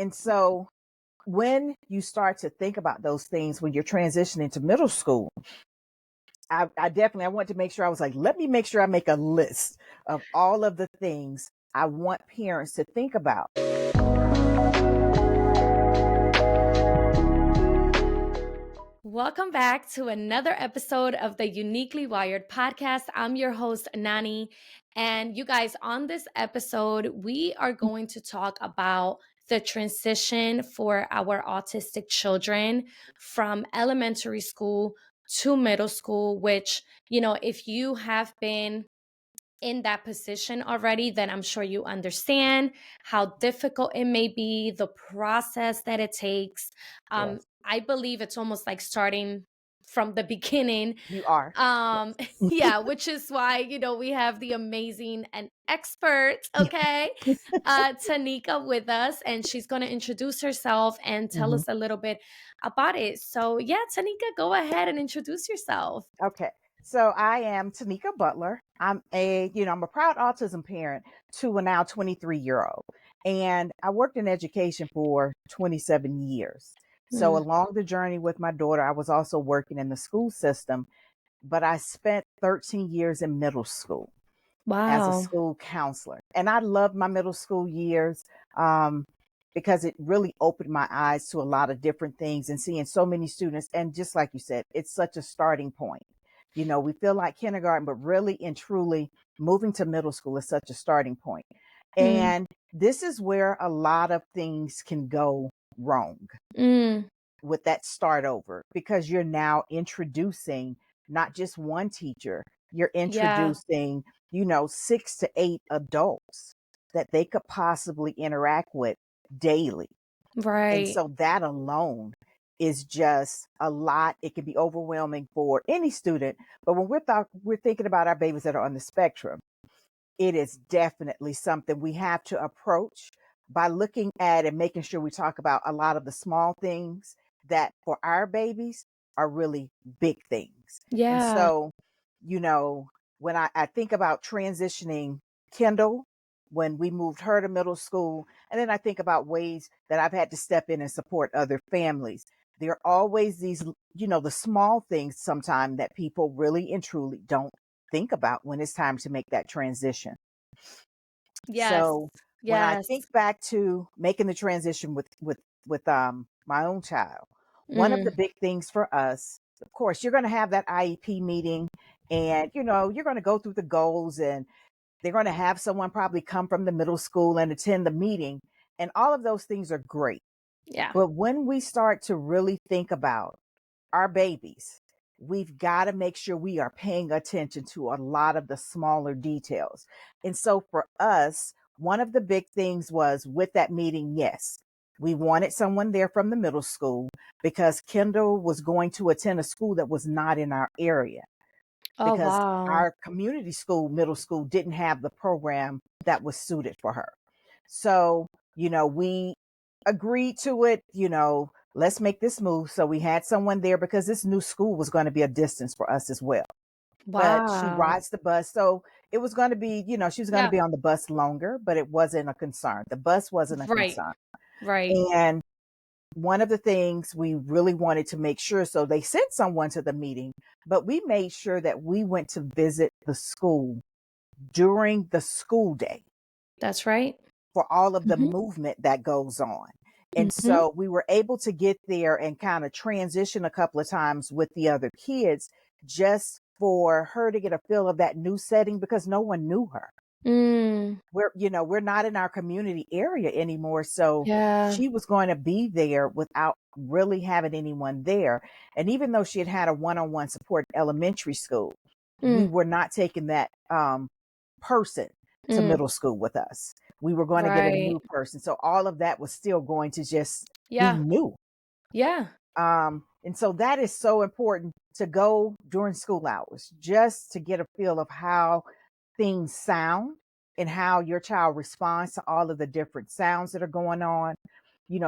And so when you start to think about those things, when you're transitioning to middle school, I want to make sure I was like, let me make sure I make a list of all of the things I want parents to think about. Welcome back to another episode of the Uniquely Wired podcast. I'm your host, Nani. And you guys, on this episode, we are going to talk about the transition for our autistic children from elementary school to middle school, which, if you have been in that position already, then I'm sure you understand how difficult it may be, the process that it takes. Yes, I believe it's almost like starting from the beginning. you are. Yes. Yeah, which is why, we have the amazing and expert, okay, Tanyika with us, and she's going to introduce herself and tell Mhm. us a little bit about it. So yeah, Tanyika, go ahead and introduce yourself. Okay. So I am Tanyika Butler. I'm a proud autism parent to a now 23-year-old. And I worked in education for 27 years. So Mm. along the journey with my daughter, I was also working in the school system, but I spent 13 years in middle school as a Wow. school counselor. And I loved my middle school years um, because it really opened my eyes to a lot of different things and seeing so many students. And just like you said, it's such a starting point. We feel like kindergarten, but really and truly moving to middle school is such a starting point. Mm. And this is where a lot of things can go wrong Mm. with that start over because you're now introducing not just one teacher, you're Yeah. introducing, 6 to 8 adults that they could possibly interact with daily. And Right. so that alone is just a lot. It can be overwhelming for any student. But when we're thinking about our babies that are on the spectrum, it is definitely something we have to approach by looking at and making sure we talk about a lot of the small things that for our babies are really big things. And Yeah. so, when I think about transitioning Kendall, when we moved her to middle school, and then I think about ways that I've had to step in and support other families. There are always these, the small things sometimes that people really and truly don't think about when it's time to make that transition. Yes. So when I Yes. think back to making the transition with my own child, one of the Mm. big things for us, of course, you're going to have that IEP meeting, and you're going to go through the goals, and they're going to have someone probably come from the middle school and attend the meeting, and all of those things are great. Yeah. But when we start to really think about our babies, we've got to make sure we are paying attention to a lot of the smaller details. And so for us, one of the big things was with that meeting, yes, we wanted someone there from the middle school because Kendall was going to attend a school that was not in our area Oh, because wow. our community school, middle school, didn't have the program that was suited for her. So, we agreed to it, let's make this move. So we had someone there because this new school was going to be a distance for us as well. But she Wow. rides the bus. So it was going to be, she was going to Yeah. be on the bus longer, but it wasn't a concern. The bus wasn't a Right. concern. Right. And one of the things we really wanted to make sure, so they sent someone to the meeting, but we made sure that we went to visit the school during the school day That's right. for all of the Mhm. movement that goes on. And Mhm. so we were able to get there and kind of transition a couple of times with the other kids just for her to get a feel of that new setting because no one knew her. Mm. We're not in our community area anymore. So Yeah. she was going to be there without really having anyone there. And even though she had had a one-on-one support in elementary school, we Mm. were not taking that person to Mm. middle school with us. We were going to get a Right. new person. So all of that was still going to just be Yeah. new. Yeah. And so that is so important to go during school hours, just to get a feel of how things sound and how your child responds to all of the different sounds that are going on.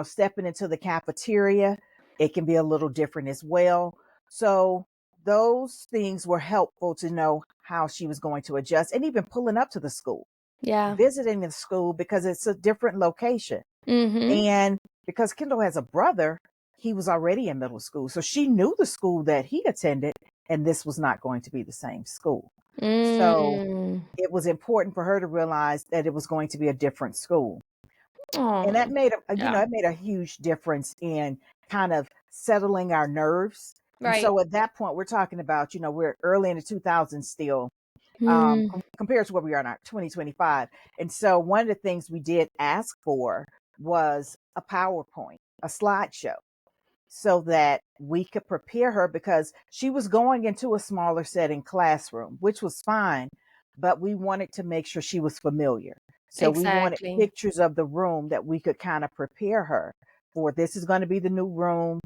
Stepping into the cafeteria, it can be a little different as well. So those things were helpful to know how she was going to adjust and even pulling up to the school, Yeah. visiting the school because it's a different location. Mhm. And because Kendall has a brother, he was already in middle school. So she knew the school that he attended, and this was not going to be the same school. So Mm. it was important for her to realize that it was going to be a different school. And that Oh, made yeah. it made a huge difference in kind of settling our nerves. And Right. so at that point, we're talking about, we're early in the 2000s still, Mm. compared to where we are now, 2025. And so one of the things we did ask for was a PowerPoint, a slideshow, so that we could prepare her, because she was going into a smaller setting classroom, which was fine, but we wanted to make sure she was familiar. So we wanted Exactly. pictures of the room that we could kind of prepare her for. This is going to be the new room.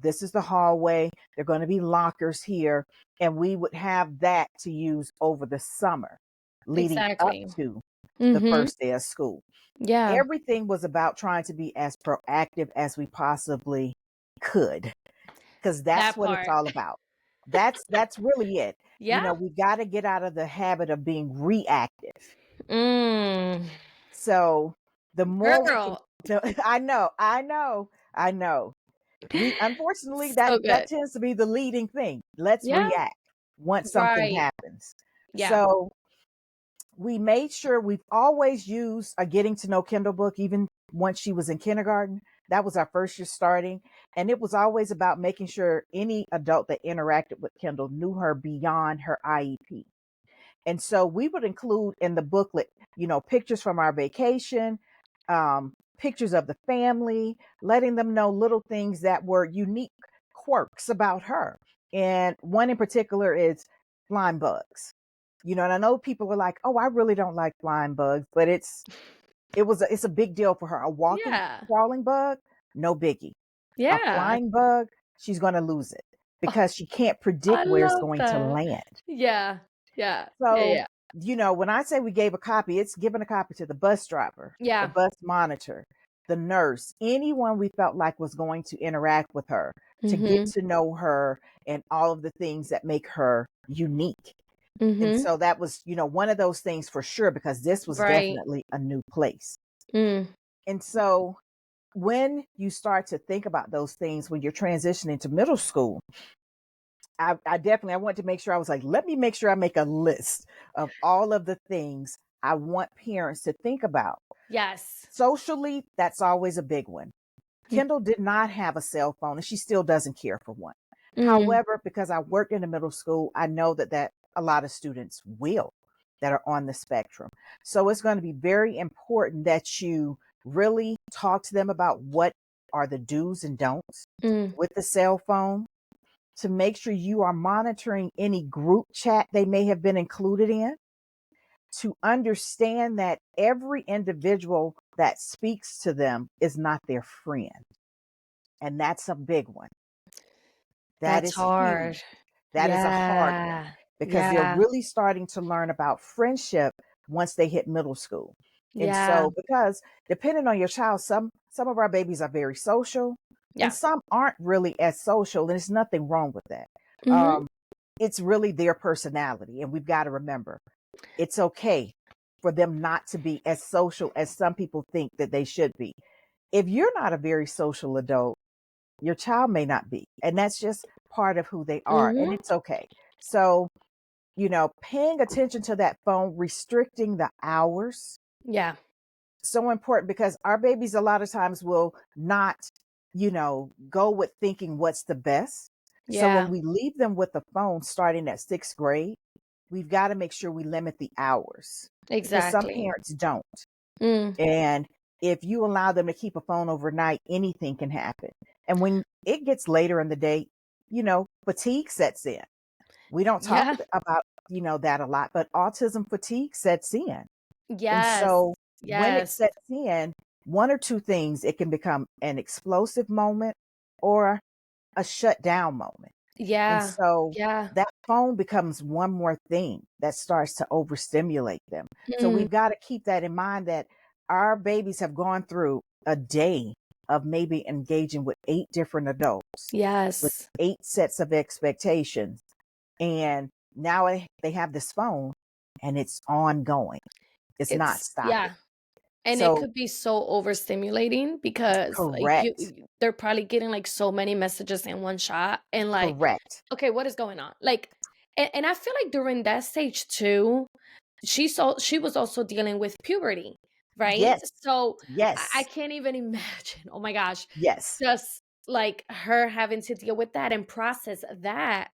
This is the hallway. There are going to be lockers here. And we would have that to use over the summer leading up Exactly. to the Mhm. first day of school. Yeah. Everything was about trying to be as proactive as we possibly could, because that's That what it's part. all about. That's really it. Yeah. We got to get out of the habit of being reactive. Mm. So the more we can, Girl, I know. We unfortunately, so that good. tends to be the leading thing. Let's Yeah. react once something Right. happens. Yeah. So we made sure we've always used a getting to know Kindle book, even once she was in kindergarten. That was our first year starting. And it was always about making sure any adult that interacted with Kindle knew her beyond her IEP. And so we would include in the booklet, pictures from our vacation, pictures of the family, letting them know little things that were unique quirks about her. And one in particular is flying bugs. And I know people are like, "Oh, I really don't like flying bugs," but it's a big deal for her. A walking, Yeah. crawling bug, no biggie. A Yeah. flying bug, she's going to lose it Oh, because she can't I predict where it's love going to that. land. Yeah. Yeah. Yeah, So, yeah. when I say we gave a copy, it's given a copy to the bus driver, the Yeah. bus monitor, the nurse, anyone we felt like was going to interact with her, to get Mhm. to know her and all of the things that make her unique. And Mhm. so that was, one of those things for sure, because this was Right. definitely a new place. Mm. And so when you start to think about those things, when you're transitioning to middle school, I wanted to make sure, I was like, let me make sure I make a list of all of the things I want parents to think about. Yes. Socially, that's always a big one. Mm. Kendall did not have a cell phone, and she still doesn't care for one. Mm. However, because I worked in a middle school, I know that a lot of students will, that are on the spectrum. So it's going to be very important that you really talk to them about what are the do's and don'ts Mm. with the cell phone, to make sure you are monitoring any group chat they may have been included in, to understand that every individual that speaks to them is not their friend. And that's a big one. That That's is hard. huge. That is a hard one, Yeah. because they're Yeah. really starting to learn about friendship once they hit middle school. And Yeah. so, because depending on your child, some of our babies are very social, and Yeah. some aren't really as social, and there's nothing wrong with that. Mhm. Um, it's really their personality, and we've got to remember it's okay for them not to be as social as some people think that they should be. If you're not a very social adult, your child may not be, and that's just part of who they are, and Mhm. it's okay. So, paying attention to that phone, restricting the hours, Yeah. so important, because our babies a lot of times will not, go with thinking what's the best. So when Yeah. we leave them with the phone starting at 6th grade, we've got to make sure we limit the hours, because some Exactly. parents don't. Mm. And if you allow them to keep a phone overnight, anything can happen. And when it gets later in the day, fatigue sets in. We don't talk Yeah. about, that a lot, but autism fatigue sets in. And Yes. so when it Yes. sets in, one or two things, it can become an explosive moment or a shutdown moment. And Yeah. so Yeah. that phone becomes one more thing that starts to overstimulate them. So Mm. we've got to keep that in mind, that our babies have gone through a day of maybe engaging with 8 different adults with Yes. 8 sets of expectations. And now they have this phone, and it's ongoing. It's not It's stopping. yeah. And it So could be so overstimulating because like correct, they're probably getting like so many messages in one shot and like, correct. okay, what is going on? Like, and I feel like during that stage too, she was also dealing with puberty, right? Yes, So I yes, can't even imagine. Oh my gosh, yes, just like her having to deal with that and process that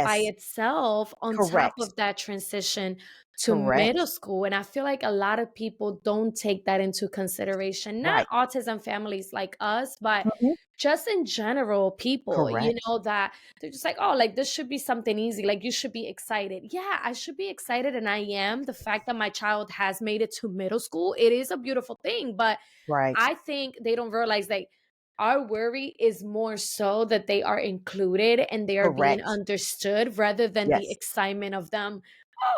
by yes. itself on top Correct, of that transition to middle correct. school. And I feel like a lot of people don't take that into consideration. Not Right. autism families like us, but Mhm. just in general, people, Correct. that they're just like, oh, like this should be something easy. Like you should be excited. Yeah, I should be excited. And I am. The fact that my child has made it to middle school, it is a beautiful thing. But Right. I think they don't realize that our worry is more so that they are included and they are being Correct. understood rather than the Yes. excitement of them,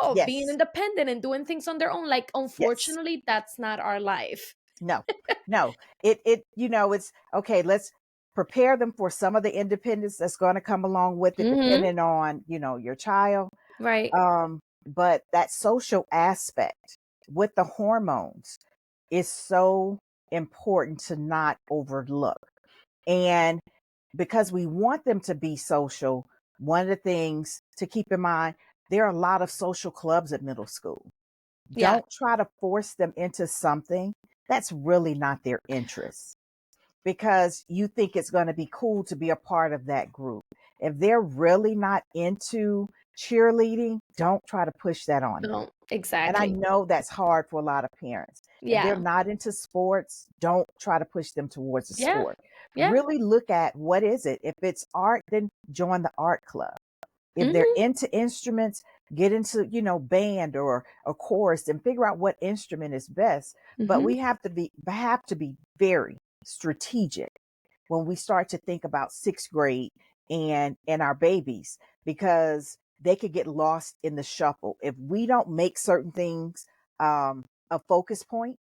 oh, being Yes. independent and doing things on their own. Like, Yes. unfortunately, that's not our life. No. No. It's okay, let's prepare them for some of the independence that's going to come along with it Hmm. depending on, your child. Right. But that social aspect with the hormones is so important to not overlook. And because we want them to be social, one of the things to keep in mind, there are a lot of social clubs at middle school. Yeah. Don't try to force them into something that's really not their interest because you think it's going to be cool to be a part of that group. If they're really not into cheerleading, don't try to push that on them. No, And I exactly. know that's hard for a lot of parents. If they're Yeah. not into sports, don't try to push them towards a Yeah. sport. Yeah. Really look at what is it. If it's art, then join the art club. If they're Hmm. into instruments, get into, band or a chorus and figure out what instrument is best. But Hmm. we have to be very strategic when we start to think about sixth grade and our babies because they could get lost in the shuffle if we don't make certain things a focus point.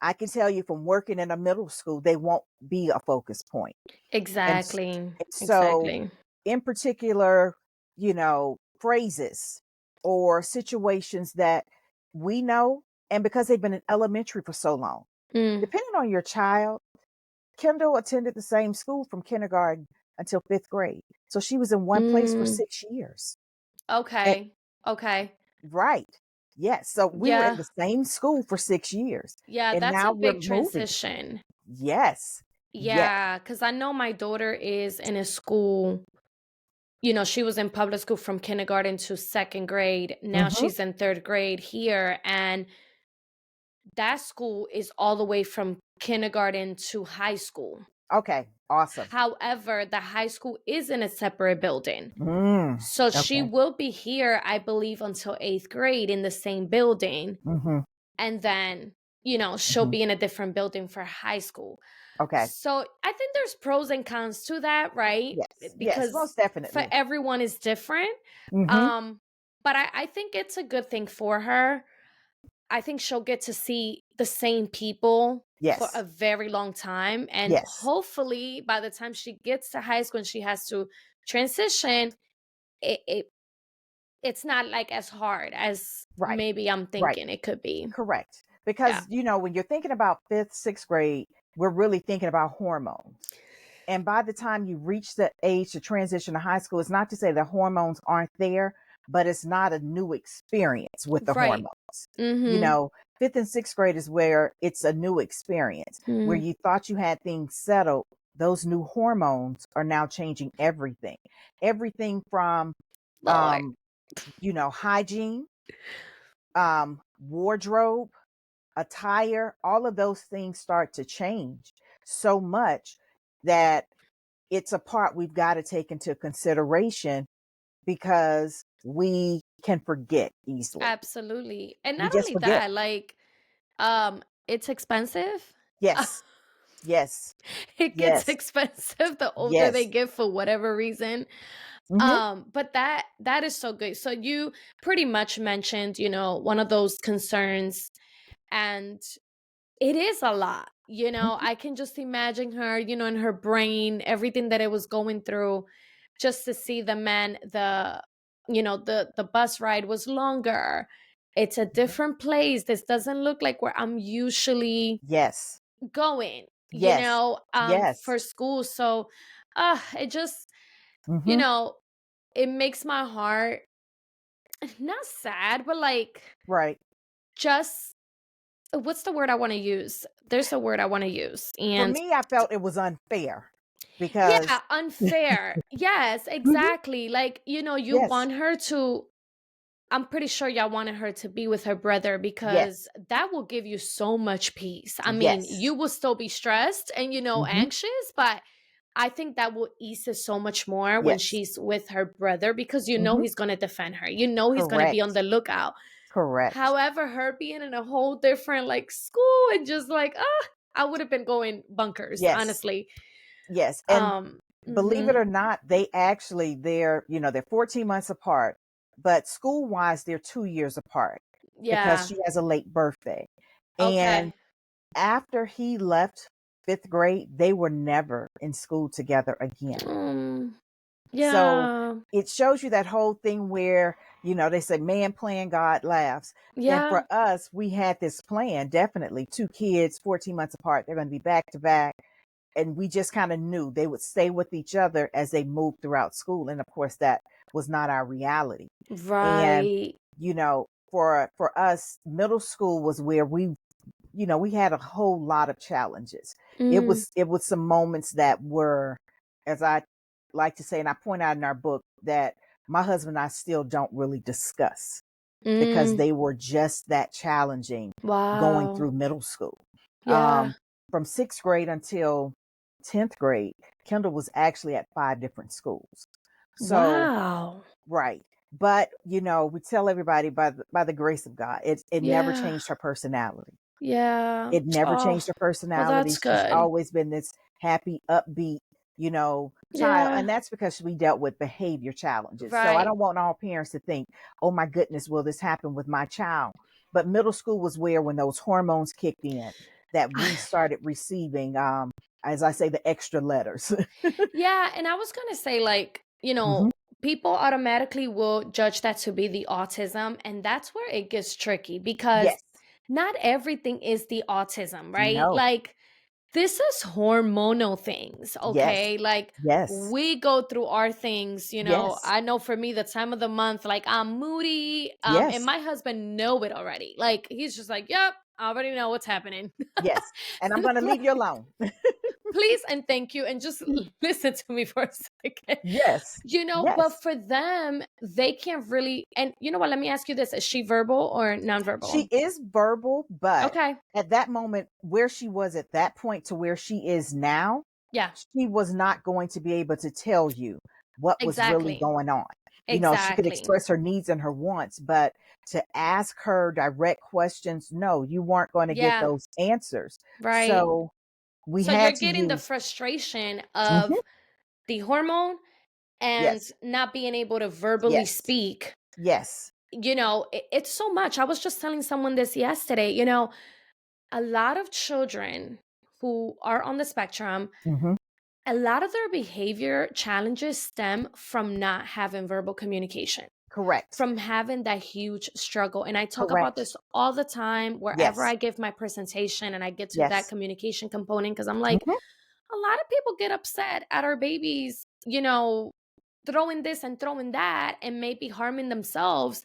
I can tell you from working in a middle school, they won't be a focus point. And, Exactly. and so, Exactly. in particular, phrases or situations that we know, and because they've been in elementary for so long, Mm. depending on your child, Kendall attended the same school from kindergarten until fifth grade. So she was in one place for Mm. 6 years. And, Okay. Okay. right. Yes. So we were in Yeah. the same school for 6 years. Yeah, And that's a now we're big moving. transition. Yes. Yes. Yeah, because I know my daughter is in a school, she was in public school from kindergarten to second grade. Now Hmm. she's in third grade here. And that school is all the way from kindergarten to high school. Okay. Awesome. However, the high school is in a separate building. Mm. So she Okay. will be here, I believe, until eighth grade in the same building. Hmm. And then, she'll Hmm. be in a different building for high school. Okay. So I think there's pros and cons to that, right? Yes. Yes. Because Most for definitely. everyone is different. Hmm. Um, but I think it's a good thing for her. I think she'll get to see the same people for a Yes. very long time. And Yes. hopefully by the time she gets to high school and she has to transition, it, it it's not like as hard as Right. maybe I'm Right. thinking it could be. Correct. Yeah. Because, when you're thinking about fifth, sixth grade, we're really thinking about hormones. And by the time you reach the age to transition to high school, it's not to say the hormones aren't there, but it's not a new experience with the Right. hormones. You Mm-hmm. know, fifth and sixth grade is where it's a new experience. Where Mm. you thought you had things settled, those new hormones are now changing everything. Everything from, Lord. um, hygiene, wardrobe, attire, all of those things start to change so much that it's a part we've got to take into consideration because we can forget easily. Absolutely. And We not just only forget. that, like, it's expensive. Yes, yes, It gets yes, expensive the older they yes. get for whatever reason. Hmm. But that is so good. So you pretty much mentioned, one of those concerns, and it is a lot. I can just imagine her, in her brain, everything that it was going through, just to see the bus ride was longer. It's a different place. This doesn't look like where I'm usually Yes. going, Yes. Yes. for school. So, it just, you Mm-hmm. know, it makes my heart not sad, but like Right. just what's the word I want to use? There's a word I want to use. For And me, I felt it was unfair yeah, because unfair. Yes, Mhm. exactly. Like, you Yes. want her to I'm pretty sure y'all wanted her to be with her brother because Yes. that will give you so much peace. I mean, Yes. you will still be stressed and, Hmm. anxious, but I think that will ease it so much more when Yes. she's with her brother because Hmm. he's going to defend her. He's going to be on Correct. the lookout. Correct. However, her being in a whole different like school and just like, I would have been going bunkers, Yes. honestly. Yes. And Um, believe it mhm. or not, they're 14 months apart, but school wise, they're 2 years apart because Yeah. she has a late birthday. And Okay. after he left fifth grade, they were never in school together again. Um, So yeah. it shows you that whole thing where, they say, man plan, God laughs. And Yeah. for us, we had this plan, definitely two kids, 14 months apart. They're going to be back to back. And we just kind of knew they would stay with each other as they moved throughout school. And of course, that was not our reality. And, Right. for us, middle school was where we had a whole lot of challenges. It Mm, was it was some moments that were, as I like to say, and I point out in our book, that my husband and I still don't really discuss because mm. they were just that challenging going Wow. through middle school. Yeah. From sixth grade until 10th grade, Kendall was actually at 5 different schools. So, Wow. right. But, we tell everybody by the grace of God, it never Yeah. changed her personality. Yeah. It never Oh, changed her well, personality. that's She's good. always been this happy, upbeat, child. Yeah. And that's because we dealt with behavior challenges. So I Right. don't want all parents to think, oh my goodness, will this happen with my child? But middle school was where, when those hormones kicked in, that we started receiving, as I say, the extra letters. Yeah, and I was gonna say, like, Hmm. people automatically will judge that to be the autism, and that's where it gets tricky because Yes. not everything is the autism, right? No. Like, this is hormonal things, Yes. okay? Like, Yes. we go through our things, Yes. I know for me, the time of the month, like, I'm moody, and Yes. my husband know it already. Like, he's just like, "Yep, I already know what's happening." Yes. And I'm going to leave you alone. Please and thank you, and just listen to me for a second. Yes. But Yes. for them, they can't really. And you know what? Let me ask you this: is she verbal or She nonverbal? is verbal, but Okay. at that moment, where she was at that point to where she is now, Yeah. she was not going to be able to tell you what was really Exactly. going on. She could Exactly. express her needs and her wants, but to ask her direct questions, no, you weren't going to get Yeah. those answers. Right. So we So you're had to getting the use, frustration Mhm. of the hormone and Yes, not being able to verbally yes, speak. yes, It's so much. I was just telling someone this yesterday. A lot of children who are on the spectrum, hmm, a lot of their behavior challenges stem from not having verbal communication, correct, from having that huge struggle. And I talk about correct, this all the time wherever yes, I give my presentation and I get to that yes, communication component, because I'm like, hmm, a lot of people get upset at our babies, throwing this and throwing that and maybe harming themselves.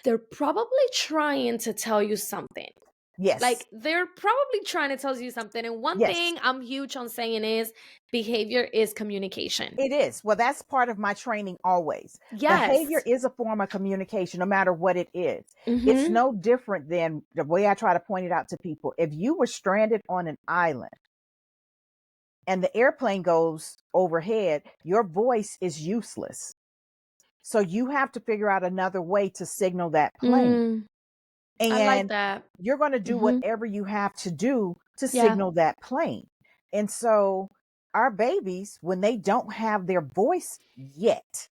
They're probably trying to tell you something. yes, Like, they're probably trying to tell you something. And one yes. thing I'm huge on saying is behavior is communication. It is. Well, that's part of my training always. Behavior Yes. is a form of communication, no matter what it is. It's Mm-hmm. no different than the way I try to point it out to people. If you were stranded on an island and the airplane goes overhead, your voice is useless. So you have to figure out another way to signal that plane. Mm, I like And that. you're going to do Mm-hmm. whatever you have to do to Yeah. signal that plane. And so our babies, when they don't have their voice yet,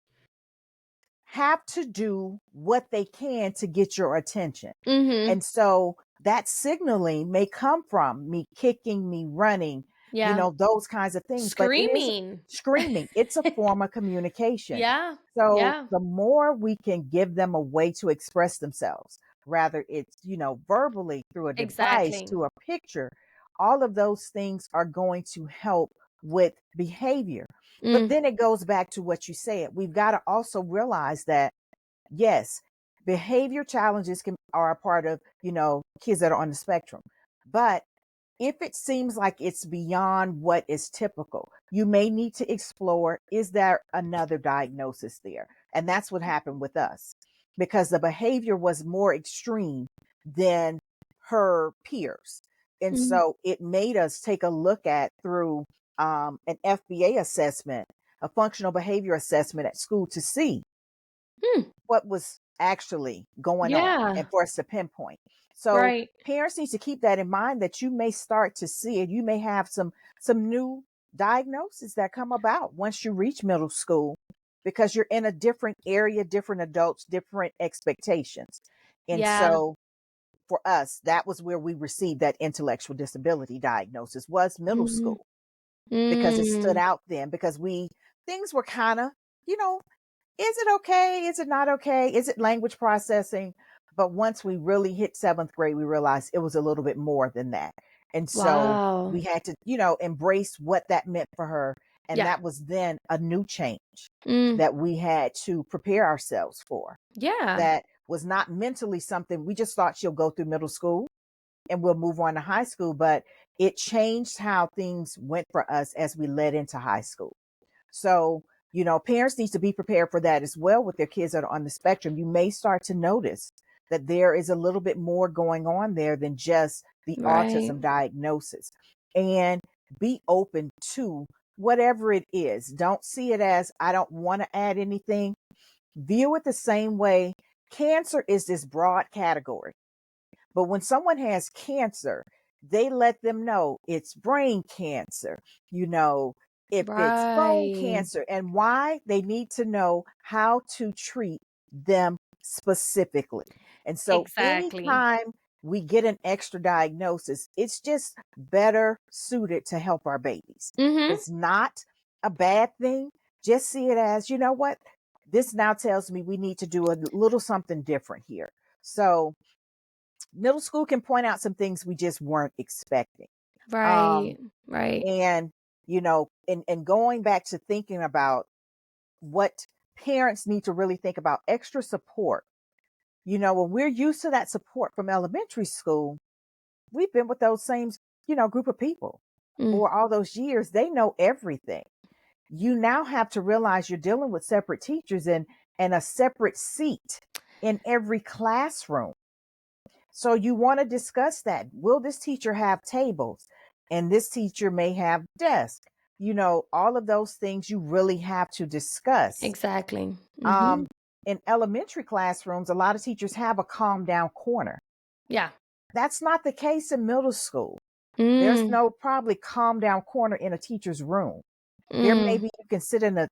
have to do what they can to get your attention. Mm-hmm. And so that signaling may come from me kicking, me running, Yeah. those kinds of things, but it is Screaming. screaming. It's a form of communication. Yeah. So Yeah. the more we can give them a way to express themselves, rather it's, verbally through a device Exactly. to a picture, all of those things are going to help with behavior. But Mm, then it goes back to what you said. We've got to also realize that, yes, behavior challenges are a part of, kids that are on the spectrum. But if it seems like it's beyond what is typical, you may need to explore, is there another diagnosis there? And that's what happened with us, because the behavior was more extreme than her peers. And mm, so it made us take a look at through an FBA assessment, a functional behavior assessment at school, to see mm. what was actually going on Yeah. and for us to pinpoint. So Right. parents need to keep that in mind, that you may start to see it. You may have some new diagnoses that come about once you reach middle school, because you're in a different area, different adults, different expectations. And Yeah. so for us, that was where we received that intellectual disability diagnosis, was middle Mm, school, because it stood mm. out then, because things were kind of, you know, is it okay? Is it not okay? Is it language processing? But once we really hit seventh grade, we realized it was a little bit more than that. And so Wow. we had to, embrace what that meant for her. And Yeah. that was then a new change Mm, that we had to prepare ourselves for. yeah. That was not mentally something we just thought she'll go through middle school and we'll move on to high school. But it changed how things went for us as we led into high school. So, parents need to be prepared for that as well with their kids that are on the spectrum. You may start to notice that there is a little bit more going on there than just the Right. autism diagnosis. And be open to whatever it is. Don't see it as, I don't want to add anything. View it the same way. Cancer is this broad category. But when someone has cancer, they let them know it's brain cancer, you know, if it's bone Right. cancer, and why they need to know how to treat them specifically. And so Exactly. anytime we get an extra diagnosis, it's just better suited to help our babies. Mhm. It's not a bad thing. Just see it as, you know what? This now tells me we need to do a little something different here. So middle school can point out some things we just weren't expecting. Um, Right. Right. and and going back to thinking about what parents need to really think about, extra support. When we're used to that support from elementary school, we've been with those same, group of people Mm. for all those years. They know everything. You now have to realize you're dealing with separate teachers and a separate seat in every classroom. So you want to discuss that. Will this teacher have tables? And this teacher may have desks. All of those things you really have to discuss. Exactly. Um, Mhm. in elementary classrooms, a lot of teachers have a calm down corner. Yeah. That's not the case in middle school. There's Mm. no probably calm down corner in a teacher's room. There Mm. maybe you can sit in a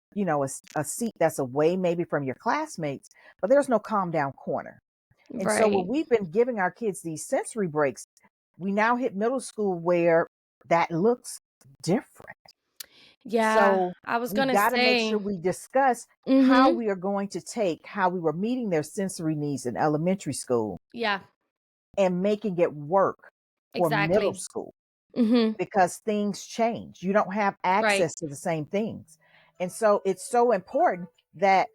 seat that's away maybe from your classmates, but there's no calm down corner. And so when Right. we've been giving our kids these sensory breaks, we now hit middle school where that looks different. Yeah. So I was we've gonna got to make say. sure we discuss how Mhm. we are going to take how we were meeting their sensory needs in elementary school Yeah. and making it work for middle Exactly. school, Mhm. because things change. You don't have Right. access to the same things. And so it's so important that,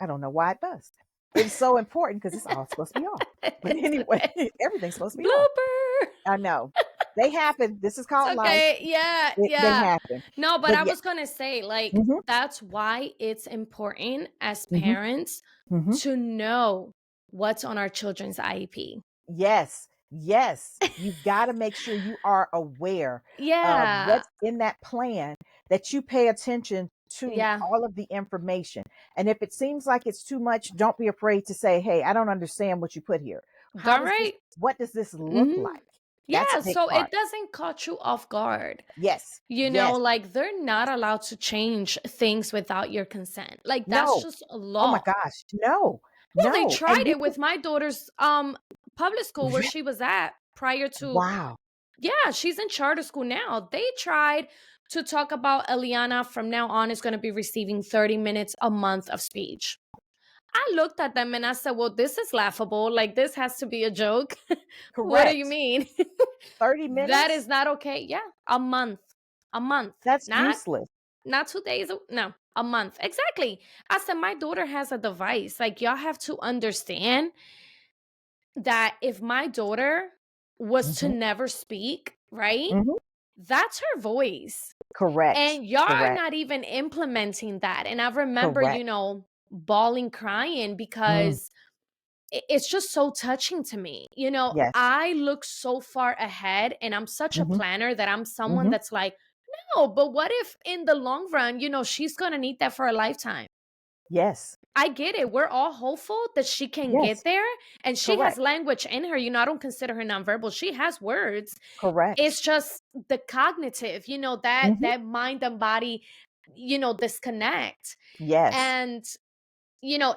I don't know why it does. It's so important because it's all supposed to be off. But It's anyway, okay. everything's supposed to be off. Blooper. I know. They happen. This is It's called life. okay. Yeah, They yeah. happen. No, but But I yeah. was gonna say, like, Mhm, that's why it's important as mhm, parents mhm. to know what's on our children's IEP. Yes. Yes. You've got to make sure you are aware of Yeah. what's in that plan, that you pay attention to Yeah. all of the information. And if it seems like it's too much, don't be afraid to say, "Hey, I don't understand what you put here. Darn right. What does this look Mhm. like?" That's a Yeah, big so part. it doesn't catch you off guard. Yes. Yes. Like they're not allowed to change things without your consent. Like that's No. just a Oh my law. gosh. No. Yeah, they No. tried And you it with my daughter's public school where can, she was at prior to. wow. Yeah, she's in charter school now. They tried to talk about Eliana from now on is going to be receiving 30 minutes a month of speech. I looked at them and I said, well, this is laughable. Like, this has to be a joke. What do you Correct. mean? 30 That minutes? is not okay. Yeah, a month. A month. That's Not useless. not 2 days. No, a month. Exactly. I said, my daughter has a device. Like, y'all have to understand that if my daughter was to Mhm. never speak, right? Mhm. That's her voice. Correct. And y'all are Correct. not even implementing that. And I remember, Correct. bawling, crying Mm. because it's just so touching to me. Yes. I look so far ahead and I'm such a Mhm. planner that I'm someone Mhm. that's like, no, but what if in the long run, she's going to need that for a lifetime? Yes. I get it. We're all hopeful that she can get Yes. there and she has Correct. language in her. I don't consider her nonverbal. She has words. Correct. It's just the cognitive, that Mhm. mind and body, disconnect. Yes. And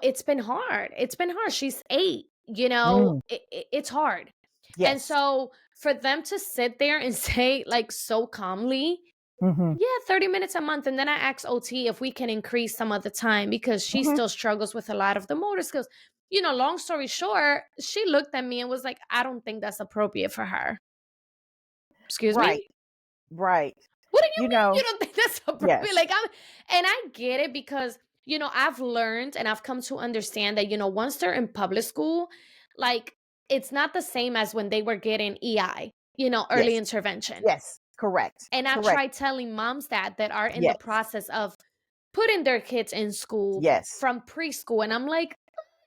it's been hard. It's been hard. She's 8. Mm. It's hard. And Yes. so for them to sit there and say, like, so calmly, Mhm. yeah, 30 minutes a month. And then I asked OT if we can increase some of the time because she Mhm. still struggles with a lot of the motor skills. Long story short, she looked at me and was like, I don't think that's appropriate for her. Excuse Right. me? Right. What do you You mean you know, don't think that's appropriate? yes. Like, and I get it because, I've learned and I've come to understand that, once they're in public school, like, it's not the same as when they were getting EI, early Yes. intervention. Yes. Correct. And I've Correct. tried telling moms that are in the Yes. process of putting their kids in school Yes. from preschool. And I'm like,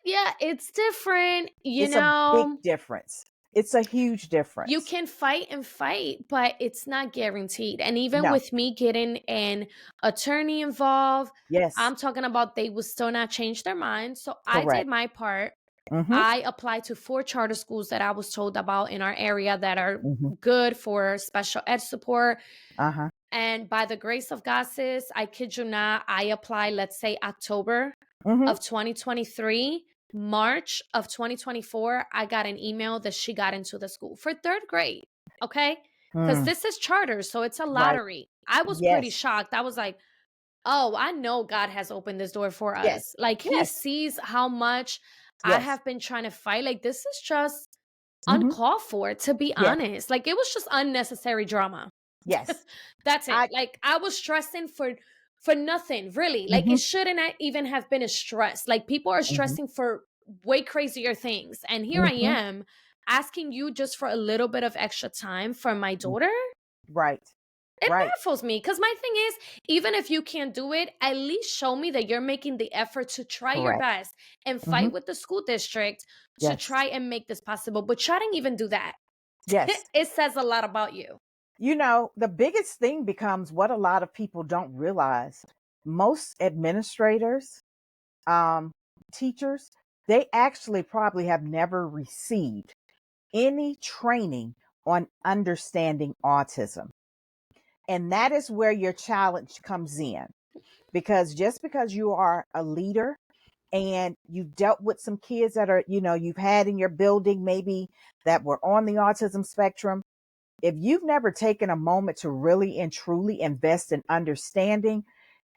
yeah, it's different. It's a big difference. It's a huge You difference. can fight and fight, but it's not guaranteed. And even No. with me getting an attorney involved, Yes. I'm talking about they will still not change their mind. So I did Correct. my part. Mhm. I applied to 4 charter schools that I was told about in our area that are Mhm. good for special ed support. Uh-huh. And by the grace of God, sis, I kid you not, I applied, let's say October Mhm. of 2023. March of 2024, I got an email that she got into the school for 3rd grade. Okay. Because Mm. this is charter. So it's a Right. lottery. I was pretty Yes. shocked. I was like, oh, I know God has opened this door for us. Yes. Like, He Yes. sees how much I Yes. have been trying to fight. Like, this is just Mhm. uncalled for, to be Yes. honest. Like, it was just unnecessary drama. Yes. That's it. I Like, I was stressing for nothing, really. Like, it Mhm. shouldn't even have been a stress. Like, people are Mhm. stressing for way crazier things. And here I Mhm. am asking you just for a little bit of extra time for my Mm. daughter. Right. It Right. baffles me because my thing is, even if you can't do it, at least show me that you're making the effort to try your Correct. best and Mhm. fight with the school district to Yes. try and make this possible. But try to even do that. Yes. It says a lot about you. The biggest thing becomes what a lot of people don't realize. Most administrators, um, teachers, they actually probably have never received any training on understanding autism. And that is where your challenge comes in. Because just because you are a leader and you've dealt with some kids that are, you've had in your building maybe that were on the autism spectrum, if you've never taken a moment to really and truly invest in understanding,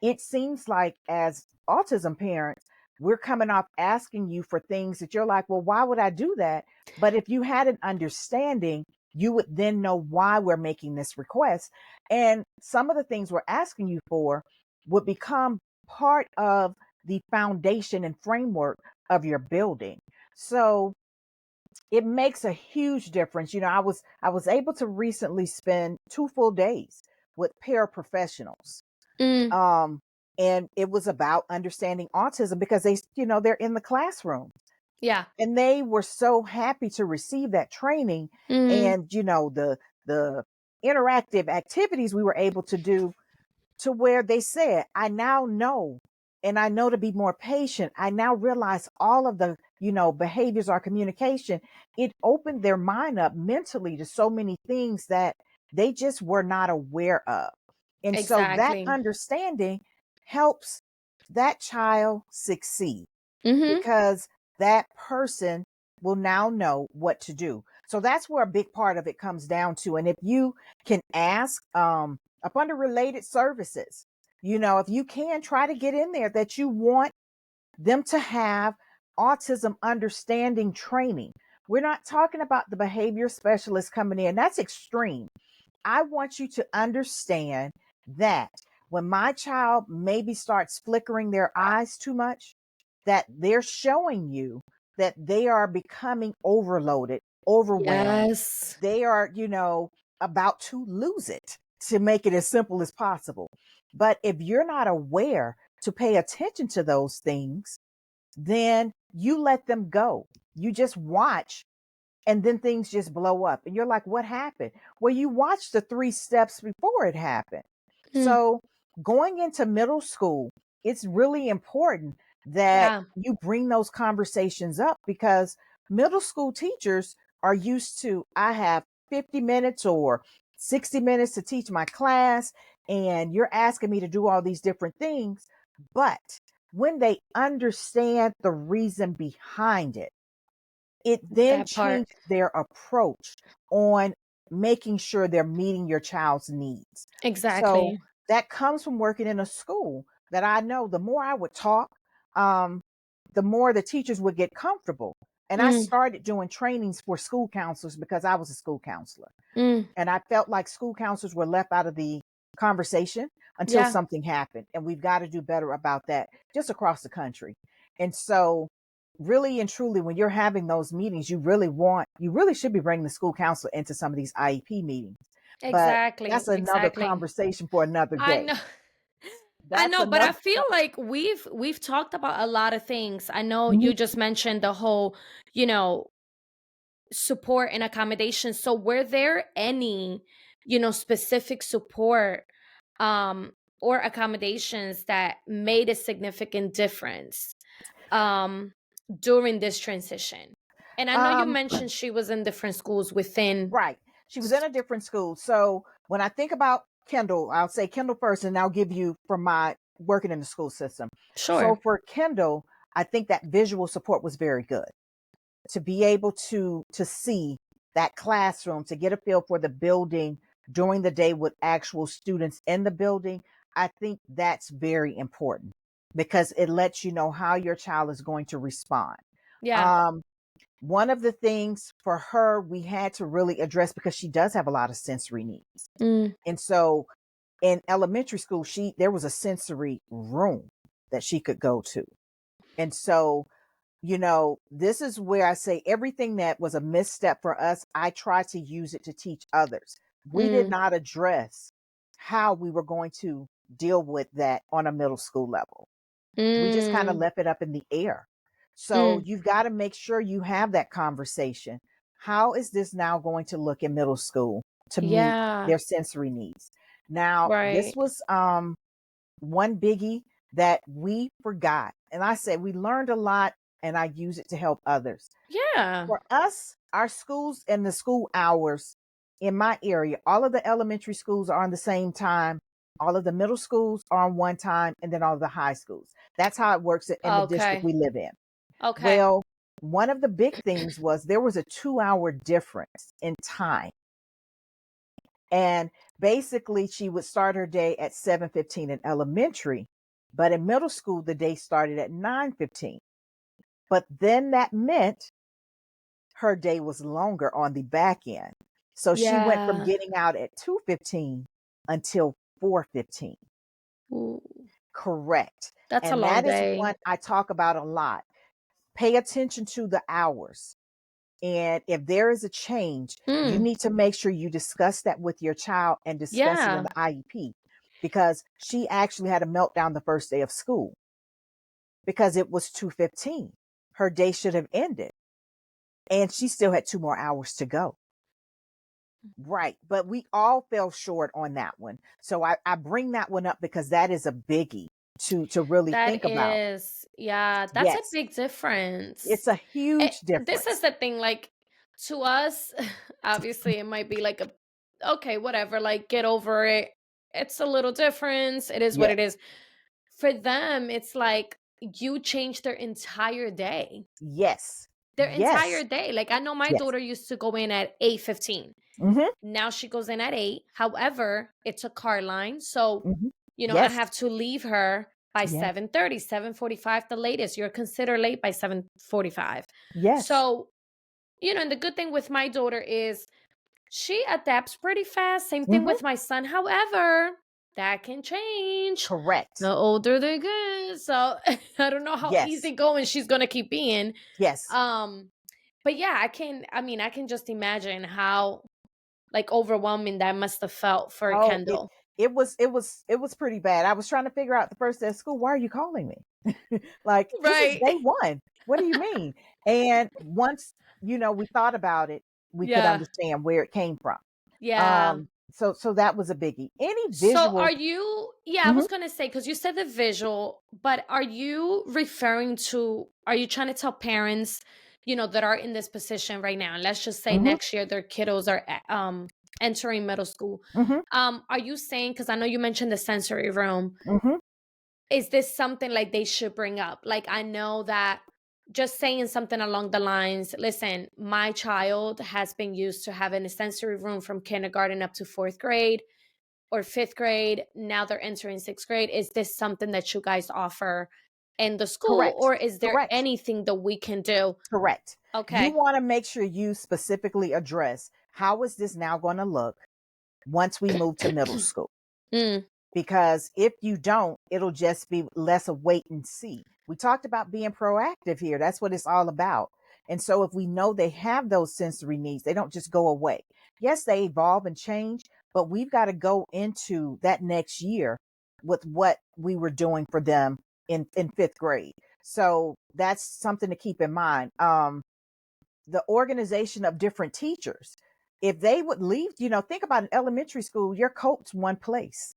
it seems like as autism parents, we're coming off asking you for things that you're like, well, why would I do that? But if you had an understanding, you would then know why we're making this request. And some of the things we're asking you for would become part of the foundation and framework of your building. So it makes a huge difference. I was able to recently spend 2 full days with paraprofessionals, Mm, um, and it was about understanding autism because they're in the classroom yeah. and they were so happy to receive that training. Mm, And the interactive activities we were able to do, to where they said, I now know, and I know to be more patient. I now realize all of the, behaviors or communication. It opened their mind up mentally to so many things that they just were not aware of. And so that exactly. understanding helps that child succeed Mm-hmm. because that person will now know what to do. So that's where a big part of it comes down to. And if you can ask up under related services, if you can try to get in there that you want them to have autism understanding training. We're not talking about the behavior specialist coming in. That's extreme. I want you to understand that when my child maybe starts flickering their eyes too much, that they're showing you that they are becoming overloaded, overwhelmed. Yes. They are, about to lose it, to make it as simple as possible. But if you're not aware to pay attention to those things, then you let them go. You just watch, and then things just blow up. And you're like, what happened? Well, you watched the 3 steps before it happened. Mm, So going into middle school, it's really important that yeah. you bring those conversations up, because middle school teachers are used to, I have 50 minutes or 60 minutes to teach my class, and you're asking me to do all these different things. But when they understand the reason behind it, it then That part. changed their approach on making sure they're meeting your child's needs. So Exactly. that comes from working in a school, that I know the more I would talk, um, the more the teachers would get comfortable. And I Mm, started doing trainings for school counselors because I was a school counselor. mm, And I felt like school counselors were left out of the conversation until yeah. something happened. And we've got to do better about that just across the country. And so, really and truly, when you're having those meetings, you really should be bringing the school counselor into some of these IEP meetings. But Exactly. that's another Exactly. conversation for another I day. know. I That's know, but I another feel like we've talked about a lot of things. I know Mhm. you just mentioned the whole, you know, support and accommodation. So were there any, specific support um or accommodations that made a significant difference um during this transition? And I know you um mentioned she was in different schools within. right. She was in a different school. So when I think about Kendall, I'll say Kendall first, and I'll give you from my working in the school system. So Sure. for Kendall, I think that visual support was very good, to be able to see that classroom, to get a feel for the building during the day with actual students in the building. I think that's very important, because it lets you know how your child is going to respond. Yeah. um One of the things for her we had to really address, because she does have a lot of sensory needs. Mm, And so in elementary school, there was a sensory room that she could go to. And so, this is where I say everything that was a misstep for us, I tried to use it to teach others. We did mm, not address how we were going to deal with that on a middle school level. We just kind of mm, left it up in the air. So mm. you've got to make sure you have that conversation. How is this now going to look in middle school to meet Yeah. their sensory needs? Now, this Right. was one biggie that we forgot. And I said we learned a lot, and I use it to help others. Yeah. For us, our schools and the school hours in my area, all of the elementary schools are on the same time. All of the middle schools are on one time, and then all of the high schools. That's how it works in the district Okay. we live in. Okay. Well, one of the big things was there was a 2 hour difference in time. And basically, she would start her day at 7:15 in elementary, but in middle school, the day started at 9:15. But then that meant her day was longer on the back end. So she went from Yeah. getting out at 2:15 until 4:15. Ooh, Correct. that's a And long that is day. what I talk about a lot. Pay attention to the hours. And if there is a change, you Mm, need to make sure you discuss that with your child and discuss it in yeah. the IEP, because she actually had a meltdown the first day of school because it was 2:15. Her day should have ended, and she still had 2 more hours to go. Right. But we all fell short on that one. So I bring that one up because that is a biggie to really That think about. is, yeah, that's a Yes. big difference. It's a huge This is difference. the thing, like, to us, obviously, it might be like okay, whatever, like, get over it. It's a little difference. It is what Yes. it is. For them, it's like you change their entire day. Yes. Their entire Yes. day. Like, I know my Yes. daughter used to go in at 8:15. Mhm. Now she goes in at 8. However, it's a car line. So, Mhm. I Yes. have to leave her. by Yeah. 7:30, 7:45 the latest. You're considered late by 7:45. Yes. So, and the good thing with my daughter is she adapts pretty fast. Same thing Hmm. with my son. However, that can change the Correct. older they get. So I don't know how Yes. easygoing she's gonna keep being. Yes. Um, but yeah, I can just imagine how like overwhelming that must have felt for Oh, it Kendall. it was pretty bad. I was trying to figure out the first day of school, why are you calling me? Like, this is Right. day one. What do you mean? And once, we thought about it, we could Yeah. understand where it came from. Yeah. So that was a biggie. Any So visual. are you, yeah, I Mhm, was gonna say, because you said the visual, but are you referring to, are you trying to tell parents, that are in this position right now, and let's just say mhm, next year their kiddos are entering middle school. mhm, Are you saying, because I know you mentioned the sensory room, mhm. is this something like they should bring up? Like, I know that just saying something along the lines, listen, my child has been used to having a sensory room from kindergarten up to fourth grade or fifth grade. Now they're entering sixth grade. Is this something that you guys offer in the school, Correct. or is there Correct. anything that we can do? Correct. You Okay. want to make sure you specifically address, how is this now going to look once we move to middle school? Mm, Because if you don't, it'll just be less of wait and see. We talked about being proactive here. That's what it's all about. And so if we know they have those sensory needs, they don't just go away. Yes, they evolve and change, but we've got to go into that next year with what we were doing for them in fifth grade. So that's something to keep in mind. The organization of different teachers, if they would leave, think about an elementary school, your coat's one place,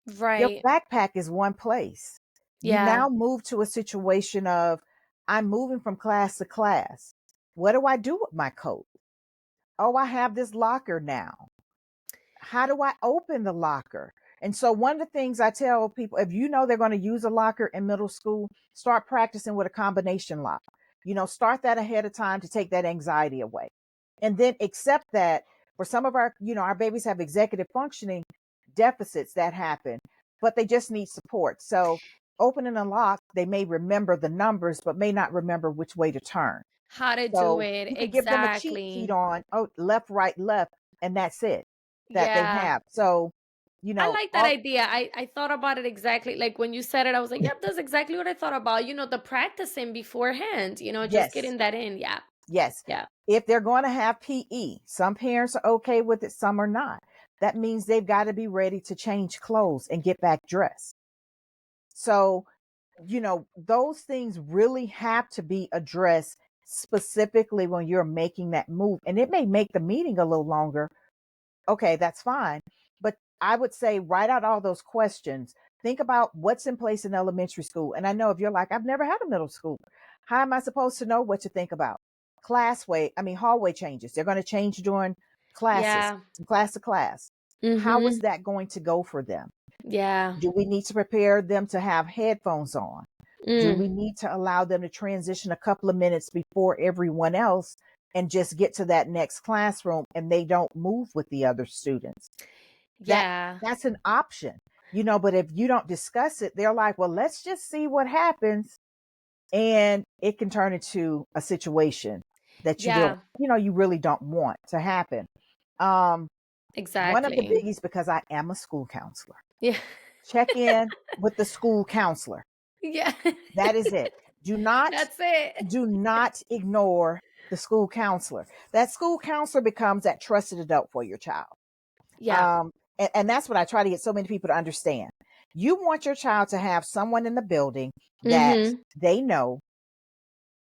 your right. backpack is one place. You Yeah. now move to a situation of, I'm moving from class to class. What do I do with my coat? Oh, I have this locker now. How do I open the locker? And so, one of the things I tell people, if you know they're going to use a locker in middle school, start practicing with a combination lock. Start that ahead of time to take that anxiety away. And then accept that for some of our babies have executive functioning deficits that happen, but they just need support. So, opening a lock, they may remember the numbers, but may not remember which way to turn. How to do So, it. you could give them a cheat sheet Exactly. on, oh, left, right, left, and that's it that they Yeah. have. So, I like that all idea. I thought about it exactly like when you said it, I was like, yep, that's exactly what I thought about. The practicing beforehand, just yes, getting that in. Yeah. yes. Yeah. If they're going to have PE, some parents are okay with it, some are not. That means they've got to be ready to change clothes and get back dressed. So, those things really have to be addressed specifically when you're making that move. And it may make the meeting a little longer. Okay, that's fine. But I would say write out all those questions. Think about what's in place in elementary school. And I know if you're like, I've never had a middle school, how am I supposed to know what to think about? Hallway changes. They're going to change during classes, Yeah. from class to class. How is Mm-hmm. that going to go for them? Yeah. Do we need to prepare them to have headphones on? Do Mm. we need to allow them to transition a couple of minutes before everyone else and just get to that next classroom and they don't move with the other students? That Yeah. that's an option. But if you don't discuss it, they're like, well, let's just see what happens. And it can turn into a situation that Yeah. you really don't want to happen. Um, One of the Exactly. biggies, because I am a school counselor, Yeah. check in with the school counselor. Yeah. That is it. Do not That's it. do not ignore the school counselor. That school counselor becomes that trusted adult for your child. Yeah. And that's what I try to get so many people to understand. You want your child to have someone in the building that Mm-hmm. they know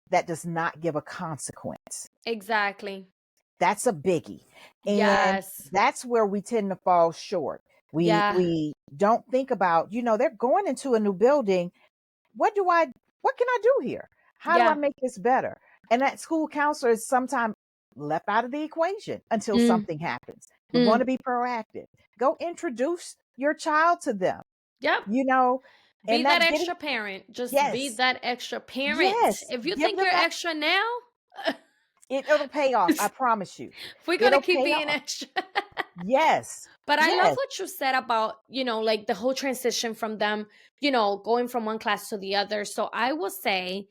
that does not give a consequence. Exactly. That's a biggie. And Yes. that's where we tend to fall short. We Yeah. we don't think about, they're going into a new building. What can I do here? How do I Yeah. make this better? And that school counselor is sometimes left out of the equation until Mm. something happens. We want Mm. to be proactive. Go introduce your child to them, Yep. you know, Be and that that getting, extra parent. Just be yes, that extra parent. yes, If you give think them you're that. extra now, It'll pay off. I promise you. we're gonna It'll keep pay being off. extra. Yes. But I love Yes. what you said about, like the whole transition from them, going from one class to the other. So I will say,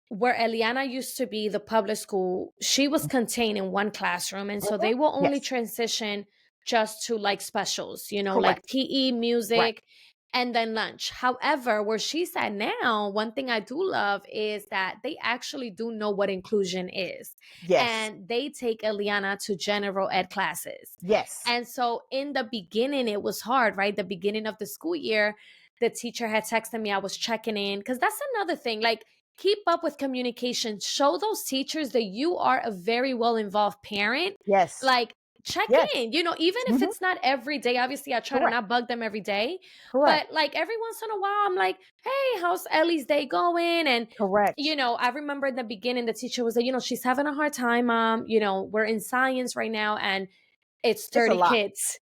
where Eliana used to be, the public school, she was contained in one classroom. And so Mhm. they will only Yes. transition just to like specials, like Correct. PE, Right. music, and then lunch. However, where she's at now, one thing I do love is that they actually do know what inclusion is. Yes. And they take Eliana to general ed classes. Yes. And so in the beginning, it was hard, right? The beginning of the school year, the teacher had texted me, I was checking in. Because that's another thing. Like, keep up with communication. Show those teachers that you are a very well involved parent. Yes. Like, check Yes. in, even if Hmm. it's not every day. Obviously, I try to Correct. not bug them every day, Correct. but like every once in a while, I'm like, hey, how's Ellie's day going? And Correct. I remember in the beginning, the teacher was like, she's having a hard time, mom. We're in science right now, and it's It's a 30 lot. kids.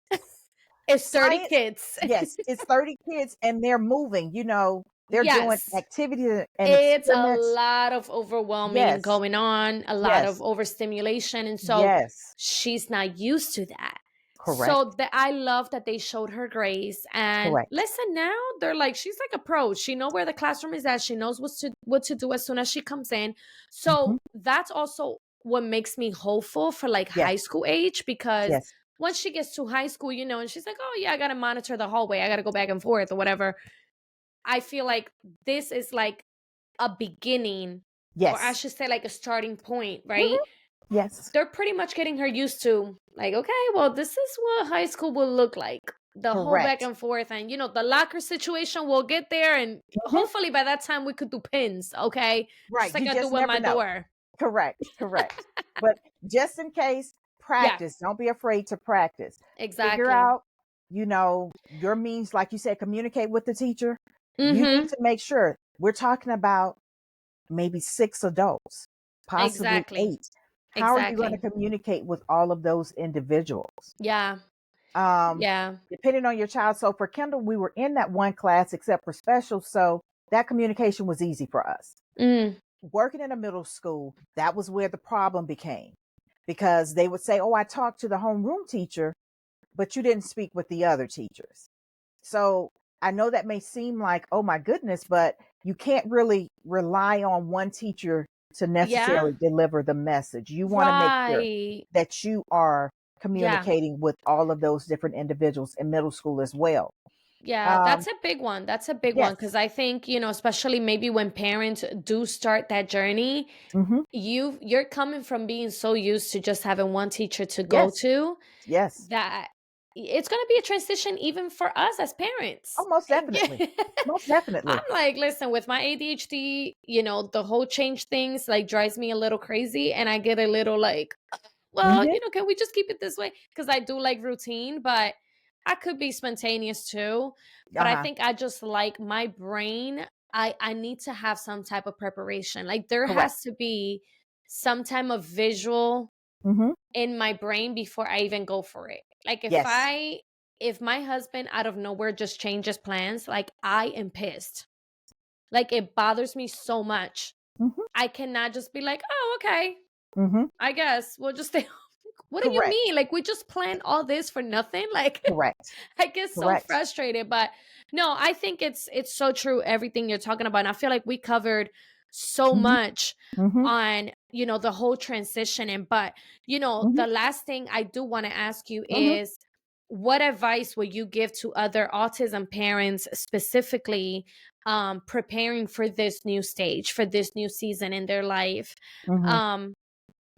It's 30 Science, kids. yes, it's 30 kids and they're moving, they're doing Yes. activity and It's a experiments. lot of overwhelming Yes. going on, a lot of Yes. overstimulation. And so Yes. she's not used to that. So Correct. I love that they showed her grace. And Correct. listen, now they're like, she's like a pro. She know where the classroom is at. She knows what to do as soon as she comes in. Hmm. So that's also what makes me hopeful for like Yes. high school age, because Yes. once she gets to high school, and she's like, oh yeah, I gotta monitor the hallway. I gotta go back and forth or whatever. I feel like this is like a beginning, or I Yes. should say like a starting point, right? Hmm. Yes. They're pretty much getting her used to like, okay, well, this is what high school will look like. The whole back Correct. and forth, and the locker situation will get there, and Hmm. hopefully by that time we could do pins, okay? Just Right. like You I do just with never my know. door. Correct. Correct. But just in case, Yeah, practice. Don't be afraid to practice. Figure exactly. out, your means, like you said, communicate with the teacher. You need Mm-hmm. to make sure we're talking about maybe 6 adults, possibly Exactly. 8. How are you going Exactly. to communicate with all of those individuals? Yeah. Um, Yeah. Depending on your child. So for Kendall, we were in that one class except for special, so that communication was easy for us. Mm. Working in a middle school, that was where the problem became, because they would say, "Oh, I talked to the homeroom teacher, but you didn't speak with the other teachers." So I know that may seem like, oh my goodness, but you can't really rely on one teacher to Yeah. necessarily deliver the message. You want to make sure Right. that you are Yeah. communicating with all of those different individuals in middle school as well. Yeah, Um, that's a big one. That's a big one, yes. because I think, especially maybe when parents do start that journey, Hmm. you're coming from being so used to just having one teacher to go Yes. to, Yes. that it's going to be a transition even for us as Oh, parents. most definitely. Yeah. Most I'm definitely. like, listen, with my ADHD, the whole change things like drives me a little crazy, and I get a little like, well, Hmm. can we just keep it this way? Because I do like routine, but I could be spontaneous too. But I Uh-huh. think I just like my brain. I need to have some type of preparation. Like, there Correct. has to be some type of visual Hmm. in my brain before I even go for it. Like, Yes. if my husband out of nowhere just changes plans, like, I am pissed. Like, it bothers me so much. Hmm. I cannot just be like, oh, okay, Hmm. I guess we'll just stay home. What do you Correct. mean? Like, we just planned all this for nothing? Like, Correct. I get so Correct. frustrated. But no, I think it's so true, everything you're talking about. And I feel like we covered so Hmm. much Hmm. on, the whole transition. And but, Hmm. the last thing I do want to ask you Hmm. is, what advice would you give to other autism parents, specifically preparing for this new stage, for this new season in their life? Hmm. Um,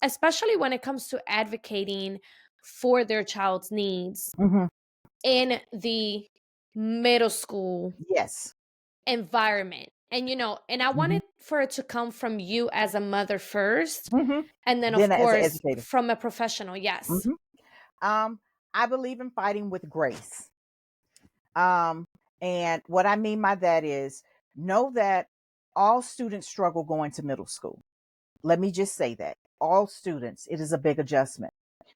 Especially when it comes to advocating for their child's needs Hmm. in the middle school Yes. environment. And and I Hmm. wanted for it to come from you as a mother first, Hmm. and then of Then as an course educator. from a professional. Yes. Hmm. I believe in fighting with grace. Um, and what I mean by that is, know that all students struggle going to middle school. Let me just say that all students, it is a big adjustment.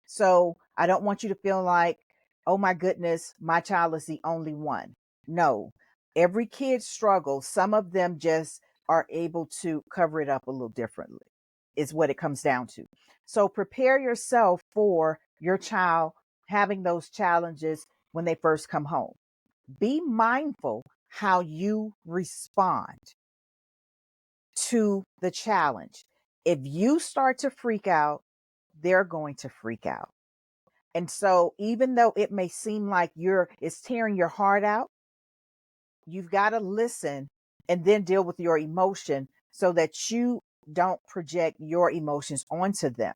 So I don't want you to feel like, oh my goodness, my child is the only one. No, every kid struggles. Some of them just are able to cover it up a little differently, is what it comes down to. So prepare yourself for your child having those challenges when they first come home. Be mindful how you respond to the challenge. If you start to freak out, they're going to freak out. And so even though it may seem like it's tearing your heart out, you've got to listen and then deal with your emotion so that you don't project your emotions onto them.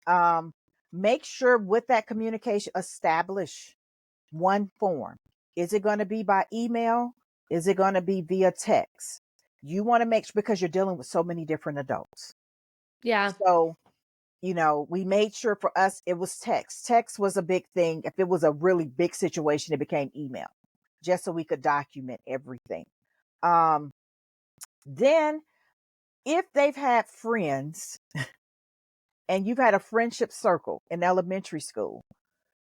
Um, Make sure with that communication, establish one form. Is it going to be by email? Is it going to be via text? You want to make sure, because you're dealing with so many different adults. Yeah. So, we made sure for us it was text. Text was a big thing. If it was a really big situation, it became email, just so we could document everything. Um, then, if they've had friends and you've had a friendship circle in elementary school,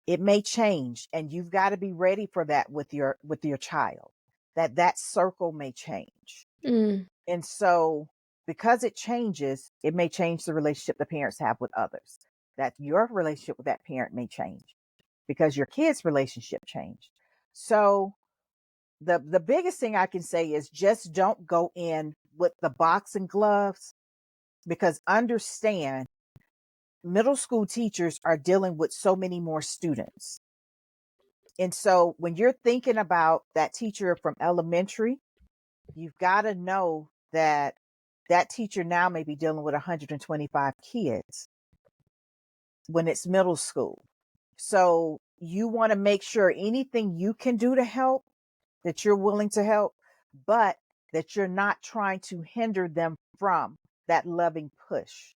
it may change, and you've got to be ready for that with your child. That circle may change. Mm. And so, because it changes, it may change the relationship the parents have with others. That your relationship with that parent may change because your kids' relationship changed. So the biggest thing I can say is just don't go in with the boxing gloves, because understand, middle school teachers are dealing with so many more students. And so when you're thinking about that teacher from elementary, you've got to know that that teacher now may be dealing with 125 kids when it's middle school. So you want to make sure anything you can do to help, that you're willing to help, but that you're not trying to hinder them from that loving push.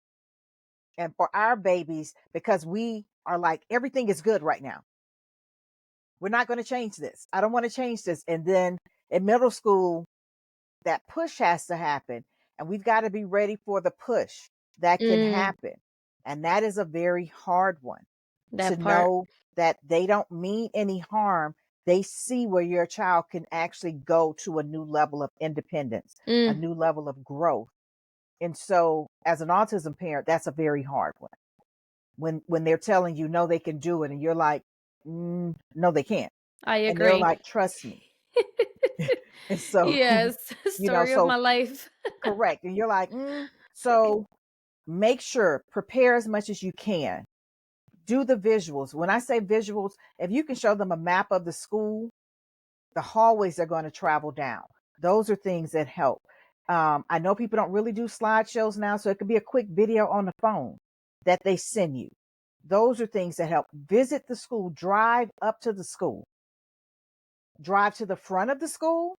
And for our babies, because we are like, everything is good right now, we're not going to change this. I don't want to change this. And then in middle school, that push has to happen. And we've got to be ready for the push that can Mm. happen. And that is a very hard one, to That part. know that they don't mean any harm. They see where your child can actually go to a new level of independence, a Mm. new level of growth. And so, as an autism parent, that's a very hard one. When they're telling you no, they can do it, and you're like, no, they can't. I And they're agree. like, trust me. And so, Yes. Story of so my life. correct. And you're like, so make sure, prepare as much as you can. Do the visuals. When I say visuals, if you can show them a map of the school, the hallways they're going to travel down, those are things that help. I know people don't really do slideshows now, so it could be a quick video on the phone that they send you. Those are things that help. Visit the school, drive up to the school, drive to the front of the school,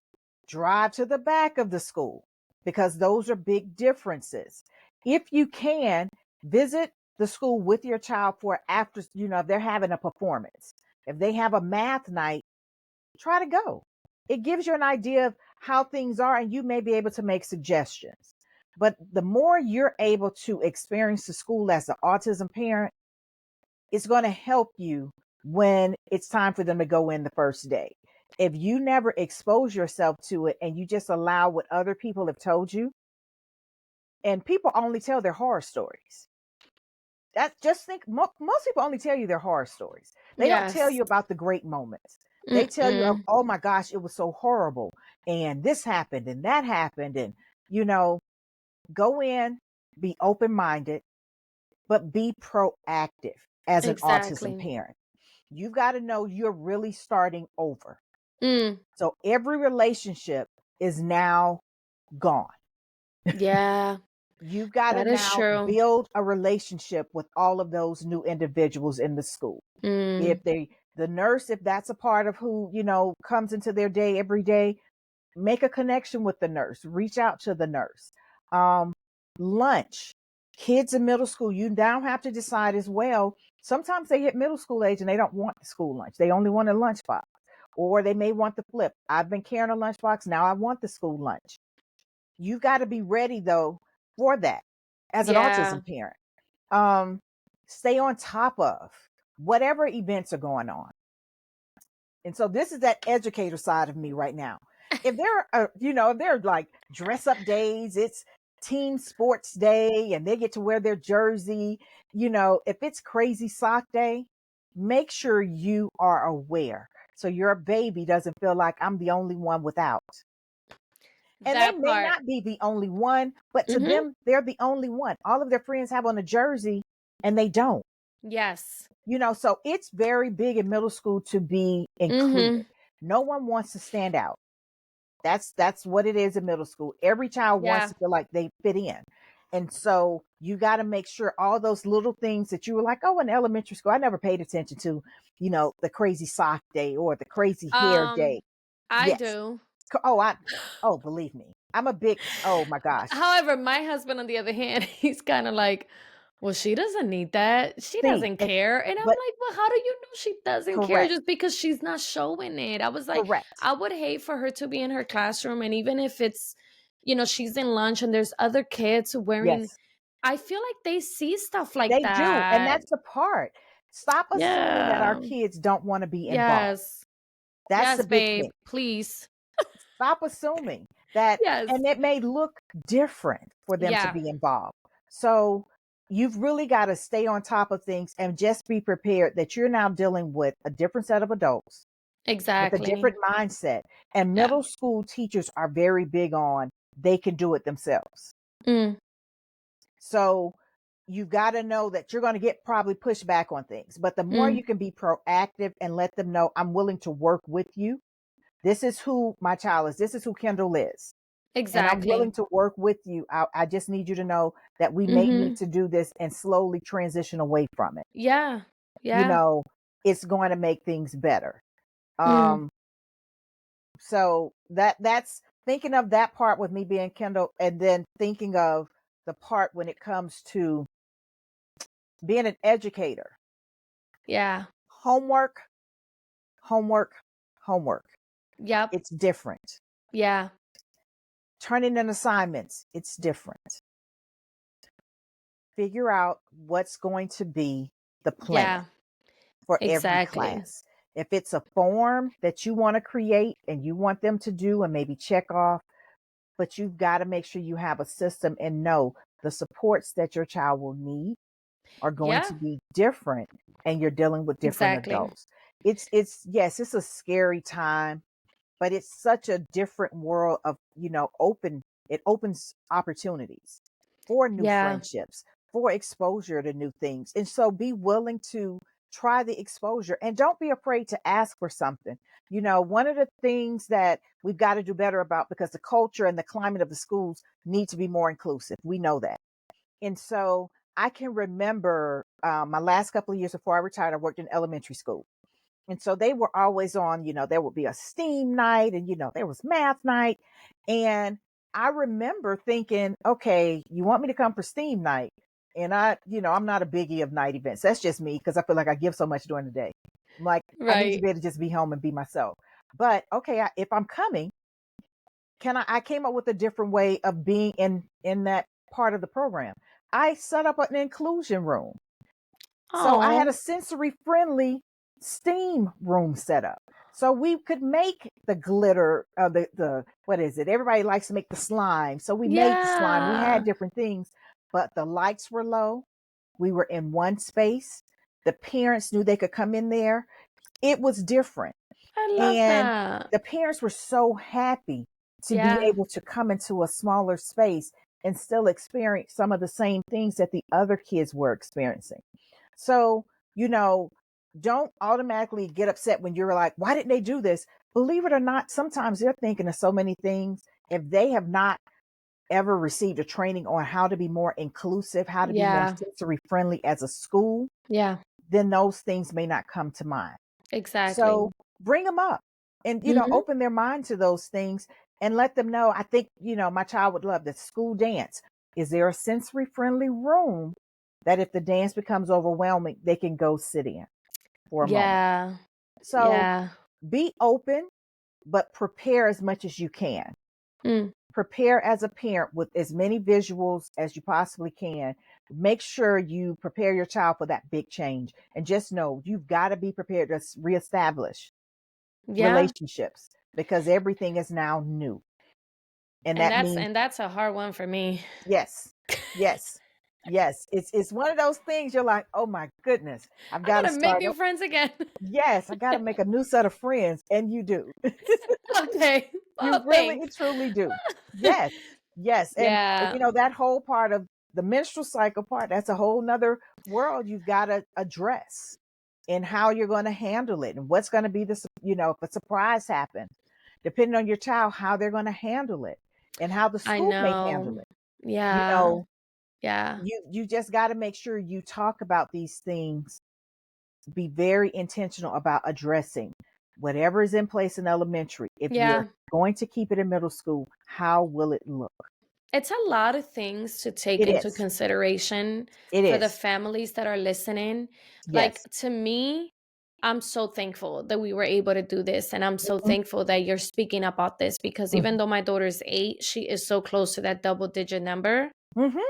drive to the back of the school, because those are big differences. If you can, visit the school with your child for after, if they're having a performance. If they have a math night, try to go. It gives you an idea of how things are, and you may be able to make suggestions. But the more you're able to experience the school as an autism parent, it's going to help you when it's time for them to go in the first day. If you never expose yourself to it and you just allow what other people have told you, and people only tell their horror stories. That just think most people only tell you their horror stories. They don't tell Yes. you about the great moments. They tell you, Mm-mm. oh my gosh, it was so horrible, and this happened and that happened, and you know, go in, be open minded, but be proactive as an autism Exactly. parent. You've got to know you're really starting over. Mm. So every relationship is now gone. Yeah, You've got to that is now true. build a relationship with all of those new individuals in the school. Mm. If the nurse, if that's a part of who, comes into their day every day, make a connection with the nurse, reach out to the nurse. Um, Lunch, kids in middle school, you now have to decide as well. Sometimes they hit middle school age and they don't want the school lunch. They only want a lunchbox, or they may want the flip. I've been carrying a lunchbox. Now I want the school lunch. You've got to be ready though for that as an Yeah. autism parent. Um, Stay on top of whatever events are going on. And so this is that educator side of me right now. If there are, if they're like dress up days, it's team sports day and they get to wear their jersey, if it's crazy sock day, make sure you are aware so your baby doesn't feel like I'm the only one without. And they That may part. not be the only one, but to Mhm. them, they're the only one. All of their friends have on a jersey and they don't. Yes. So it's very big in middle school to be included. Mhm. No one wants to stand out. That's what it is in middle school. Every child wants Yeah. to feel like they fit in. And so you got to make sure all those little things that you were like, oh, in elementary school, I never paid attention to, the crazy sock day or the crazy hair day. I Yes. do. Oh, believe me. I'm a big, oh my gosh. However, my husband, on the other hand, he's kind of like, well, she doesn't need that. She See, doesn't care. And I'm but like, well, how do you know she doesn't care correct, just because she's not showing it? I was like, correct. I would hate for her to be in her classroom. And even if it's, she's in lunch and there's other kids wearing, Yes, I feel like they see stuff like they do. And that. that's the part. Stop assuming that our Yeah. kids don't want to be involved. Yes. That's the Yes, big babe. thing. Please. Stop assuming that, Yes. and it may look different for them to Yeah. be involved. So you've really got to stay on top of things and just be prepared that you're now dealing with a different set of adults with a Exactly. different mindset. And Yeah. middle school teachers are very big on they can do it themselves. Mm. So you've got to know that you're going to get probably pushback on things, but the more Mm. you can be proactive and let them know, I'm willing to work with you. This is who my child is. This is who Kendall is. And I'm Exactly. willing to work with you. I just need you to know that we may need Mhm. to do this and slowly transition away from it. Yeah. You Yeah. know, it's going to make things better. Mm. Um, so that's thinking of that part with me being Kendall, and then thinking of the part when it comes to being an educator. Yeah. Homework, homework, homework. Yep. It's different. Yeah. Turning in assignments, it's different. Figure out what's going to be the plan Yeah. for every Exactly. class. If it's a form that you want to create and you want them to do and maybe check off, but you've got to make sure you have a system and know the supports that your child will need are going Yeah. to be different, and you're dealing with different Exactly. adults. It's yes, it's a scary time, but it's such a different world of, it opens opportunities for new Yeah. friendships, for exposure to new things. And so be willing to try the exposure and don't be afraid to ask for something. One of the things that we've got to do better about, because the culture and the climate of the schools need to be more inclusive. We know that. And so I can remember my last couple of years before I retired, I worked in elementary school. And so they were always on, there would be a STEAM night and, there was math night. And I remember thinking, okay, you want me to come for STEAM night? And I'm not a biggie of night events. That's just me because I feel like I give so much during the day. I'm like, I need to Right. be able to just be home and be myself. But okay, if I'm coming, I came up with a different way of being in that part of the program. I set up an inclusion room. So I had a Oh. sensory friendly steam room set up. So we could make the glitter, the what is it? Everybody likes to make the slime. So we made the slime. We had Yeah. different things, but the lights were low. We were in one space. The parents knew they could come in there. It was different. I love And that. the parents were so happy to be Yeah. able to come into a smaller space and still experience some of the same things that the other kids were experiencing. So, you know, don't automatically get upset when you're like, why didn't they do this? Believe it or not, sometimes they're thinking of so many things. If they have not ever received a training on how to be more inclusive, how to be more Yeah. sensory friendly as a school, Yeah. then those things may not come to mind. Exactly. So bring them up and, Mhm. open their mind to those things and let them know. I think, my child would love the school dance. Is there a sensory friendly room that if the dance becomes overwhelming, they can go sit in for a moment? Yeah. So Yeah. be open, but prepare as much as you can. Mm. Prepare as a parent with as many visuals as you possibly can. Make sure you prepare your child for that big change. And just know you've got to be prepared to reestablish Yeah. relationships because everything is now new. And And that that's means, and that's a hard one for me. yes, yes. Yes, it's one of those things you're like, "Oh my goodness, I've I gotta gotta make start." new friends again. Yes, I gotta make a new set of friends, and you do. Okay. You Oh, really and thanks. truly do. Yes, yes, and, Yeah. that whole part of the menstrual cycle part, that's a whole nother world you've gotta address, and how you're gonna handle it, and what's gonna be if a surprise happens, depending on your child, how they're gonna handle it, and how the I school may handle know. it. You Yeah. know, Yeah. you just gotta make sure you talk about these things, be very intentional about addressing whatever is in place in elementary. If you're Yeah. going to keep it in middle school, how will it look? It's a lot of things to take It into is. consideration It for the is. families that are listening. Like, Yes. to me, I'm so thankful that we were able to do this. And I'm so Mhm, thankful that you're speaking about this because even mhm, though my daughter's 8, she is so close to that double digit number. mhm.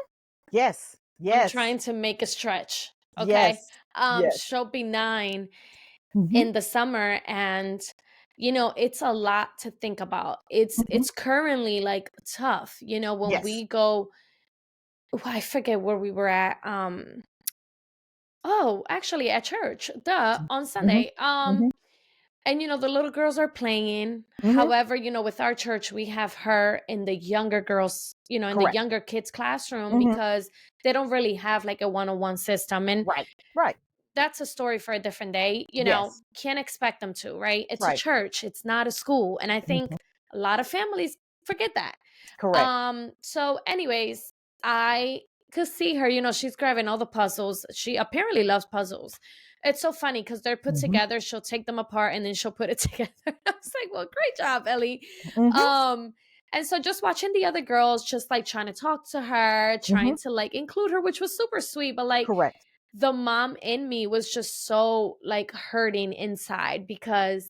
Yes. I'm Yes. trying to make a stretch. Okay. Yes. Yes. She'll be 9 Mhm, in the summer, and it's a lot to think about. it's mhm. it's currently like tough, when Yes. we go. I forget where we were at. Oh, actually at church, on Mhm, Sunday. mhm, And the little girls are playing. mhm. However, with our church, we have her in the younger girls, in the Correct. younger kids classroom Mhm. because they don't really have like a one-on-one system. And Right. Right. that's a story for a different day. Yes. Can't expect them to, right? It's a Right. church, it's not a school. And I think Mhm. a lot of families forget that. Correct. So anyways, I could see her, she's grabbing all the puzzles. She apparently loves puzzles. It's so funny because they're put Mhm, together, she'll take them apart and then she'll put it together. I was like, well, great job, Ellie. mhm, Um, and so just watching the other girls just like trying to talk to her, trying mhm. to like include her, which was super sweet, but like Correct. the mom in me was just so like hurting inside because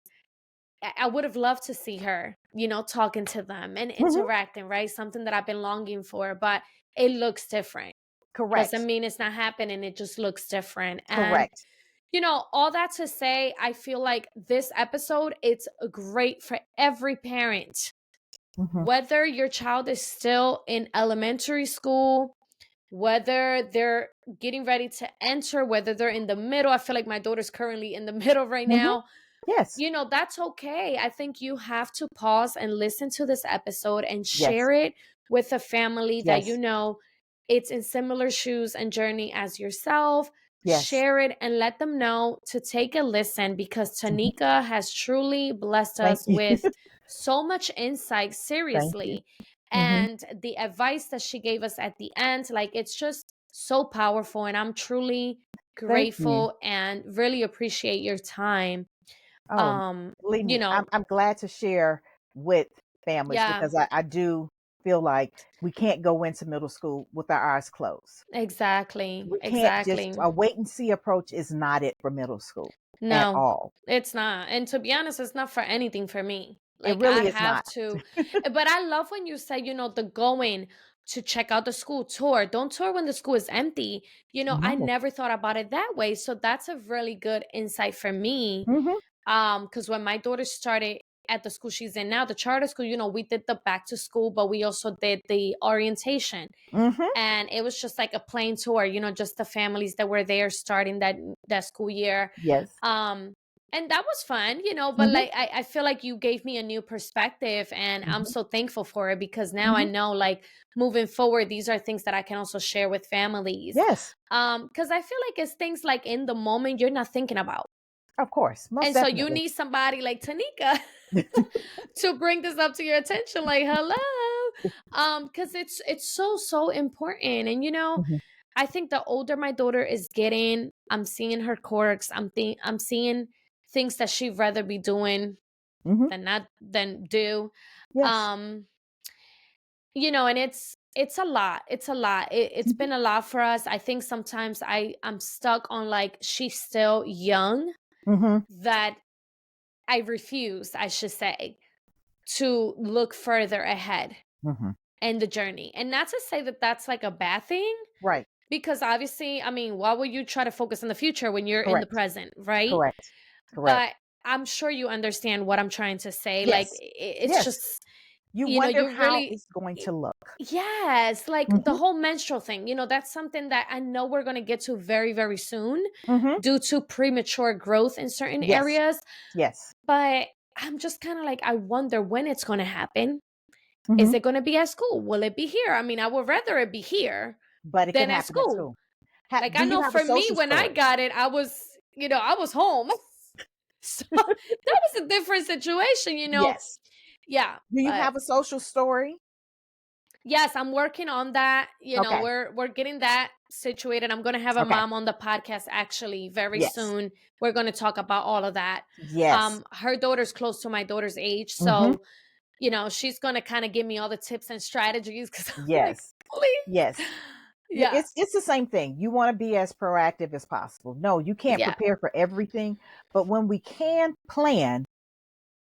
I would have loved to see her, talking to them and Mhm. interacting, right? Something that I've been longing for, but it looks different. Doesn't Correct. mean it's not happening. It just looks different. And, Correct. all that to say, I feel like this episode, it's great for every parent. Mhm, Whether your child is still in elementary school, whether they're getting ready to enter, whether they're in the middle. I feel like my daughter's currently in the middle right mhm. now. Yes. That's okay. I think you have to pause and listen to this episode and Yes. share it with a family that Yes. it's in similar shoes and journey as yourself. Yes. Share it and let them know to take a listen because Mhm. Tanika has truly blessed Thank us you. with so much insight, Thank you. seriously. Mhm. And the advice that she gave us at the end, like it's just so powerful. And I'm truly Thank you. grateful and really appreciate your time. Oh, um believe you me, know I'm glad to share with families yeah, because I do feel like we can't go into middle school with our eyes closed. exactly, We can't just exactly. a wait and see approach is not it for middle school at No, all. it's not. And to be honest, it's not for anything for me. It Like I really is have not. to, but I love when you say, the going to check out the school tour. Don't tour when the school is empty. I No. never thought about it that way. So that's a really good insight for me. Mhm. Because when my daughter started at the school she's in now, the charter school, we did the back to school, but we also did the orientation. Mhm. And it was just like a plain tour, just the families that were there starting that school year. Yes. um and that was fun, but Mhm. like I feel like you gave me a new perspective and I'm Mhm. so thankful for it because now I Mhm. know, like, moving forward, these are things that I can also share with families. Yes. Because I feel like it's things like in the moment you're not thinking about, Of course. Most and so you definitely. need somebody like Tanika to bring this up to your attention, like, hello. Because it's so important. And Mhm. I think the older my daughter is getting, I'm seeing her quirks. I'm seeing things that she'd rather be doing Mhm. than not than do. Yes. Um, and it's a lot. It's a lot. It's Mhm. been a lot for us. I think sometimes I'm stuck on like she's still young, Mhm. that I refuse, I should say, to look further ahead Mhm. in the journey. And not to say that that's like a bad thing, Right. because obviously, I mean, why would you try to focus on the future when you're in the Correct. present, right? Correct. Correct. But I'm sure you understand what I'm trying to say. Like, Yes. it's Yes. just You you know, wonder you how really, it's going to look. yes, like the Mhm, whole menstrual thing, you know, that's something that I know we're going to get to very, very soon mhm. due to premature growth in certain Yes, areas. yes. But I'm just kind of like, I wonder when it's going to happen. Is Mhm. it going to be at school? Will it be here? I mean, I would rather it be here But it could than at happen at school. school. Like, Do I you know have a for me, social when I story? got it, I was, you know, I was home. So that was a different situation, you know. Yes. Yeah, Do you but have a social story? yes, I'm working on that. You know, Okay. we're getting that situated. I'm going to have a Okay. mom on the podcast actually very Yes. soon. We're going to talk about all of that. Yes. Her daughter's close to my daughter's age, Mhm. so you know, she's going to kind of give me all the tips and strategies cuz I'm like, Yes. please. Yes. Yeah. It's the same thing. You want to be as proactive as possible. No, you can't Yeah. prepare for everything, but when we can plan,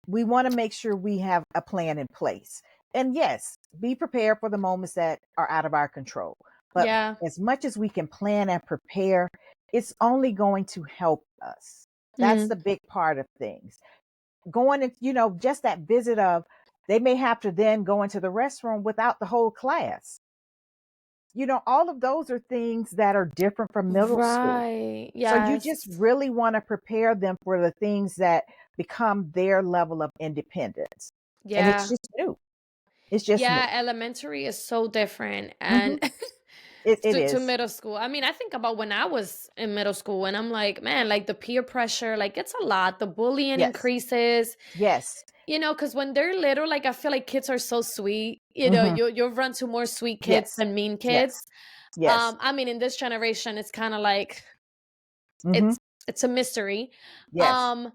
we want to make sure we have a plan in place. And yes, be prepared for the moments that are out of our control. But Yeah. as much as we can plan and prepare, it's only going to help us. That's Mm, the big part of things. Going and, just that visit of, they may have to then go into the restroom without the whole class. All of those are things that are different from middle school. right. So you just Yes. really want to prepare them for the things that become their level of independence. And it's Yeah. just new. It's just new. Yeah, elementary is so different Hmm. and It to is. middle school. I mean, I think about when I was in middle school and I'm like, man, like the peer pressure, like it's a lot. The bullying Yes. increases, Yes. you know, because when they're little, like I feel like kids are so sweet. You know, Hmm. you'll run to more sweet kids Yes. than mean Yes. kids. Yes. I mean, in this generation, it's kind of like Hmm. it's it's a mystery. Yes. Um,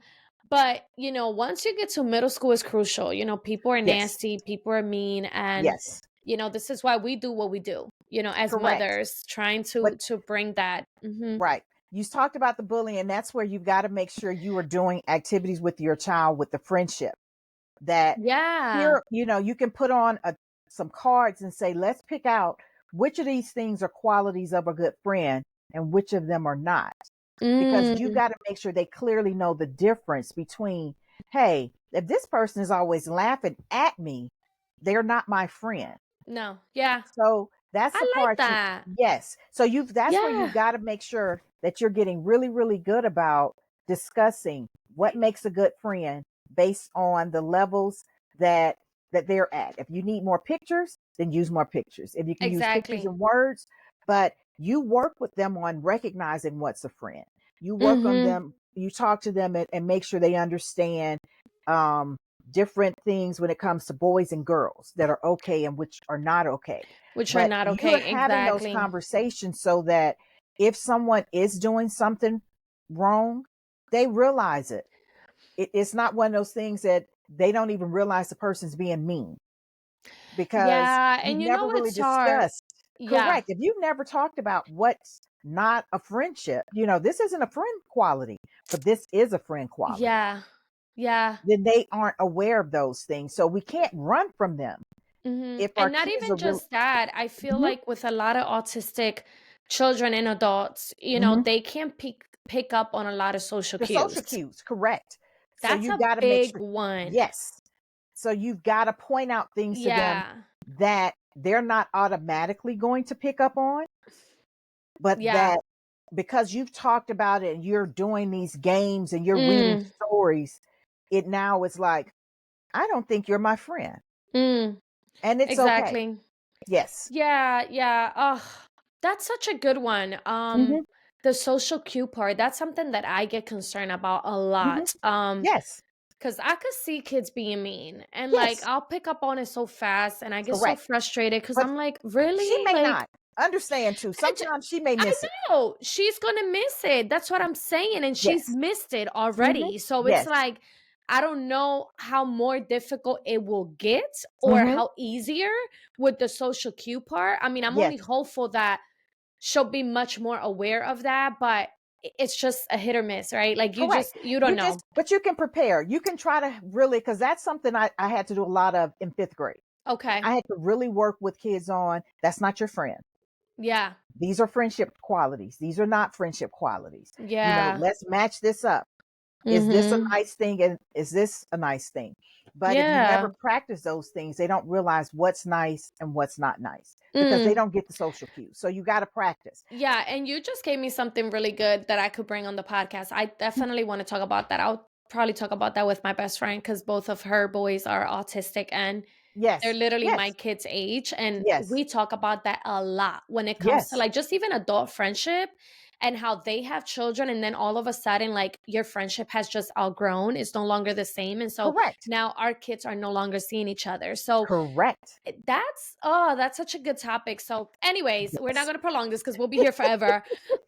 but you know, once you get to middle school is crucial. You know, people are Yes. nasty, people are mean, and Yes. you know, this is why we do what we do, you know, as Correct. mothers, trying But to bring that. right. You talked about the bullying, and that's where you've got to make sure you are doing activities with your child with the friendship. That Yeah. here, you can put on some cards and say, let's pick out which of these things are qualities of a good friend and which of them are not. Because you Mm, got to make sure they clearly know the difference between, hey, if this person is always laughing at me, they're not my friend. no. Yeah. So that's the I like part that. yes. So that's where Yeah. you've got to make sure that you're getting really, really good about discussing what makes a good friend based on the levels that they're at. If you need more pictures, then use more pictures. If you can use pictures Exactly. and words, but you work with them on recognizing what's a friend. You work on Mhm. them, you talk to them and make sure they understand um different things when it comes to boys and girls that are okay and which are not okay. Which are But not you are okay. having those Exactly. conversations so that if someone is doing something wrong, they realize it. It's not one of those things that they don't even realize the person's being mean because Yeah, you've and you never know really it's hard. discussed. Yeah. Correct. If you've never talked about what's not a friendship, this isn't a friend quality, but this is a friend quality, Yeah. Yeah. then they aren't aware of those things. So we can't run from them. If our And not kids are even real, just that, I feel mhm, like with a lot of autistic children and adults, you know, mhm. they can't pick up on a lot of social The cues. social cues, correct. So That's you've a got to make big sure, one. yes. So you've got to point out things to them Yeah. that they're not automatically going to pick up on, but Yeah. that because you've talked about it and you're doing these games and you're reading Mm, stories, it now is like, I don't think you're my friend. mm, And it's okay. exactly. Yes. Yeah, yeah. Oh, that's such a good one. Hmm. The social cue part, that's something that I get concerned about a Hmm. lot. Yes. Because I could see kids being mean and like Yes. I'll pick up on it so fast and I get so Correct. frustrated because But I'm like, she really? may Like, not understand too. Sometimes she may I miss it. know she's gonna miss it. That's what I'm saying. And she's Yes. missed it Hmm. already. So it's Yes. like, I don't know how more difficult it will get or Hmm. how easier with the social cue part. I mean, I'm only Yes. hopeful that she'll be much more aware of that, but it's just a hit or miss, right? Like Correct. you don't know. But you can prepare. You can try to really, because that's something I had to do a lot of in fifth grade. Okay. I had to really work with kids on that's not your friend. Yeah. These are friendship qualities. These are not friendship qualities. Yeah. Let's match this up. Is this a Mm-hmm. nice thing? And is this a nice thing? But if you Yeah. never practice those things, they don't realize what's nice and what's not nice because they Mm. don't get the social cues. So you got to practice. Yeah, and you just gave me something really good that I could bring on the podcast. I definitely want to talk about that. I'll probably talk about that with my best friend because both of her boys are autistic and they're Yes. literally my Yes. kids' age. And Yes. we talk about that a lot when it comes to Yes. like just even adult friendship and how they have children. And then all of a sudden, like your friendship has just outgrown, it's no longer the same. And so Correct. now our kids are no longer seeing each other. So Correct. that's such a good topic. So, anyways, we're not Yes. going to prolong this because we'll be here forever.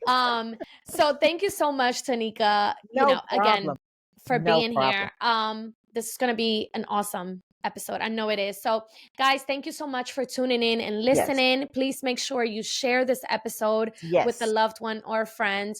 So thank you so much, Tanika. No Again, problem. for No being problem. here. This is going to be an awesome episode. I know it is. So, guys, thank you so much for tuning in and Yes. listening. Please make sure you share this episode with a Yes. loved one or friend.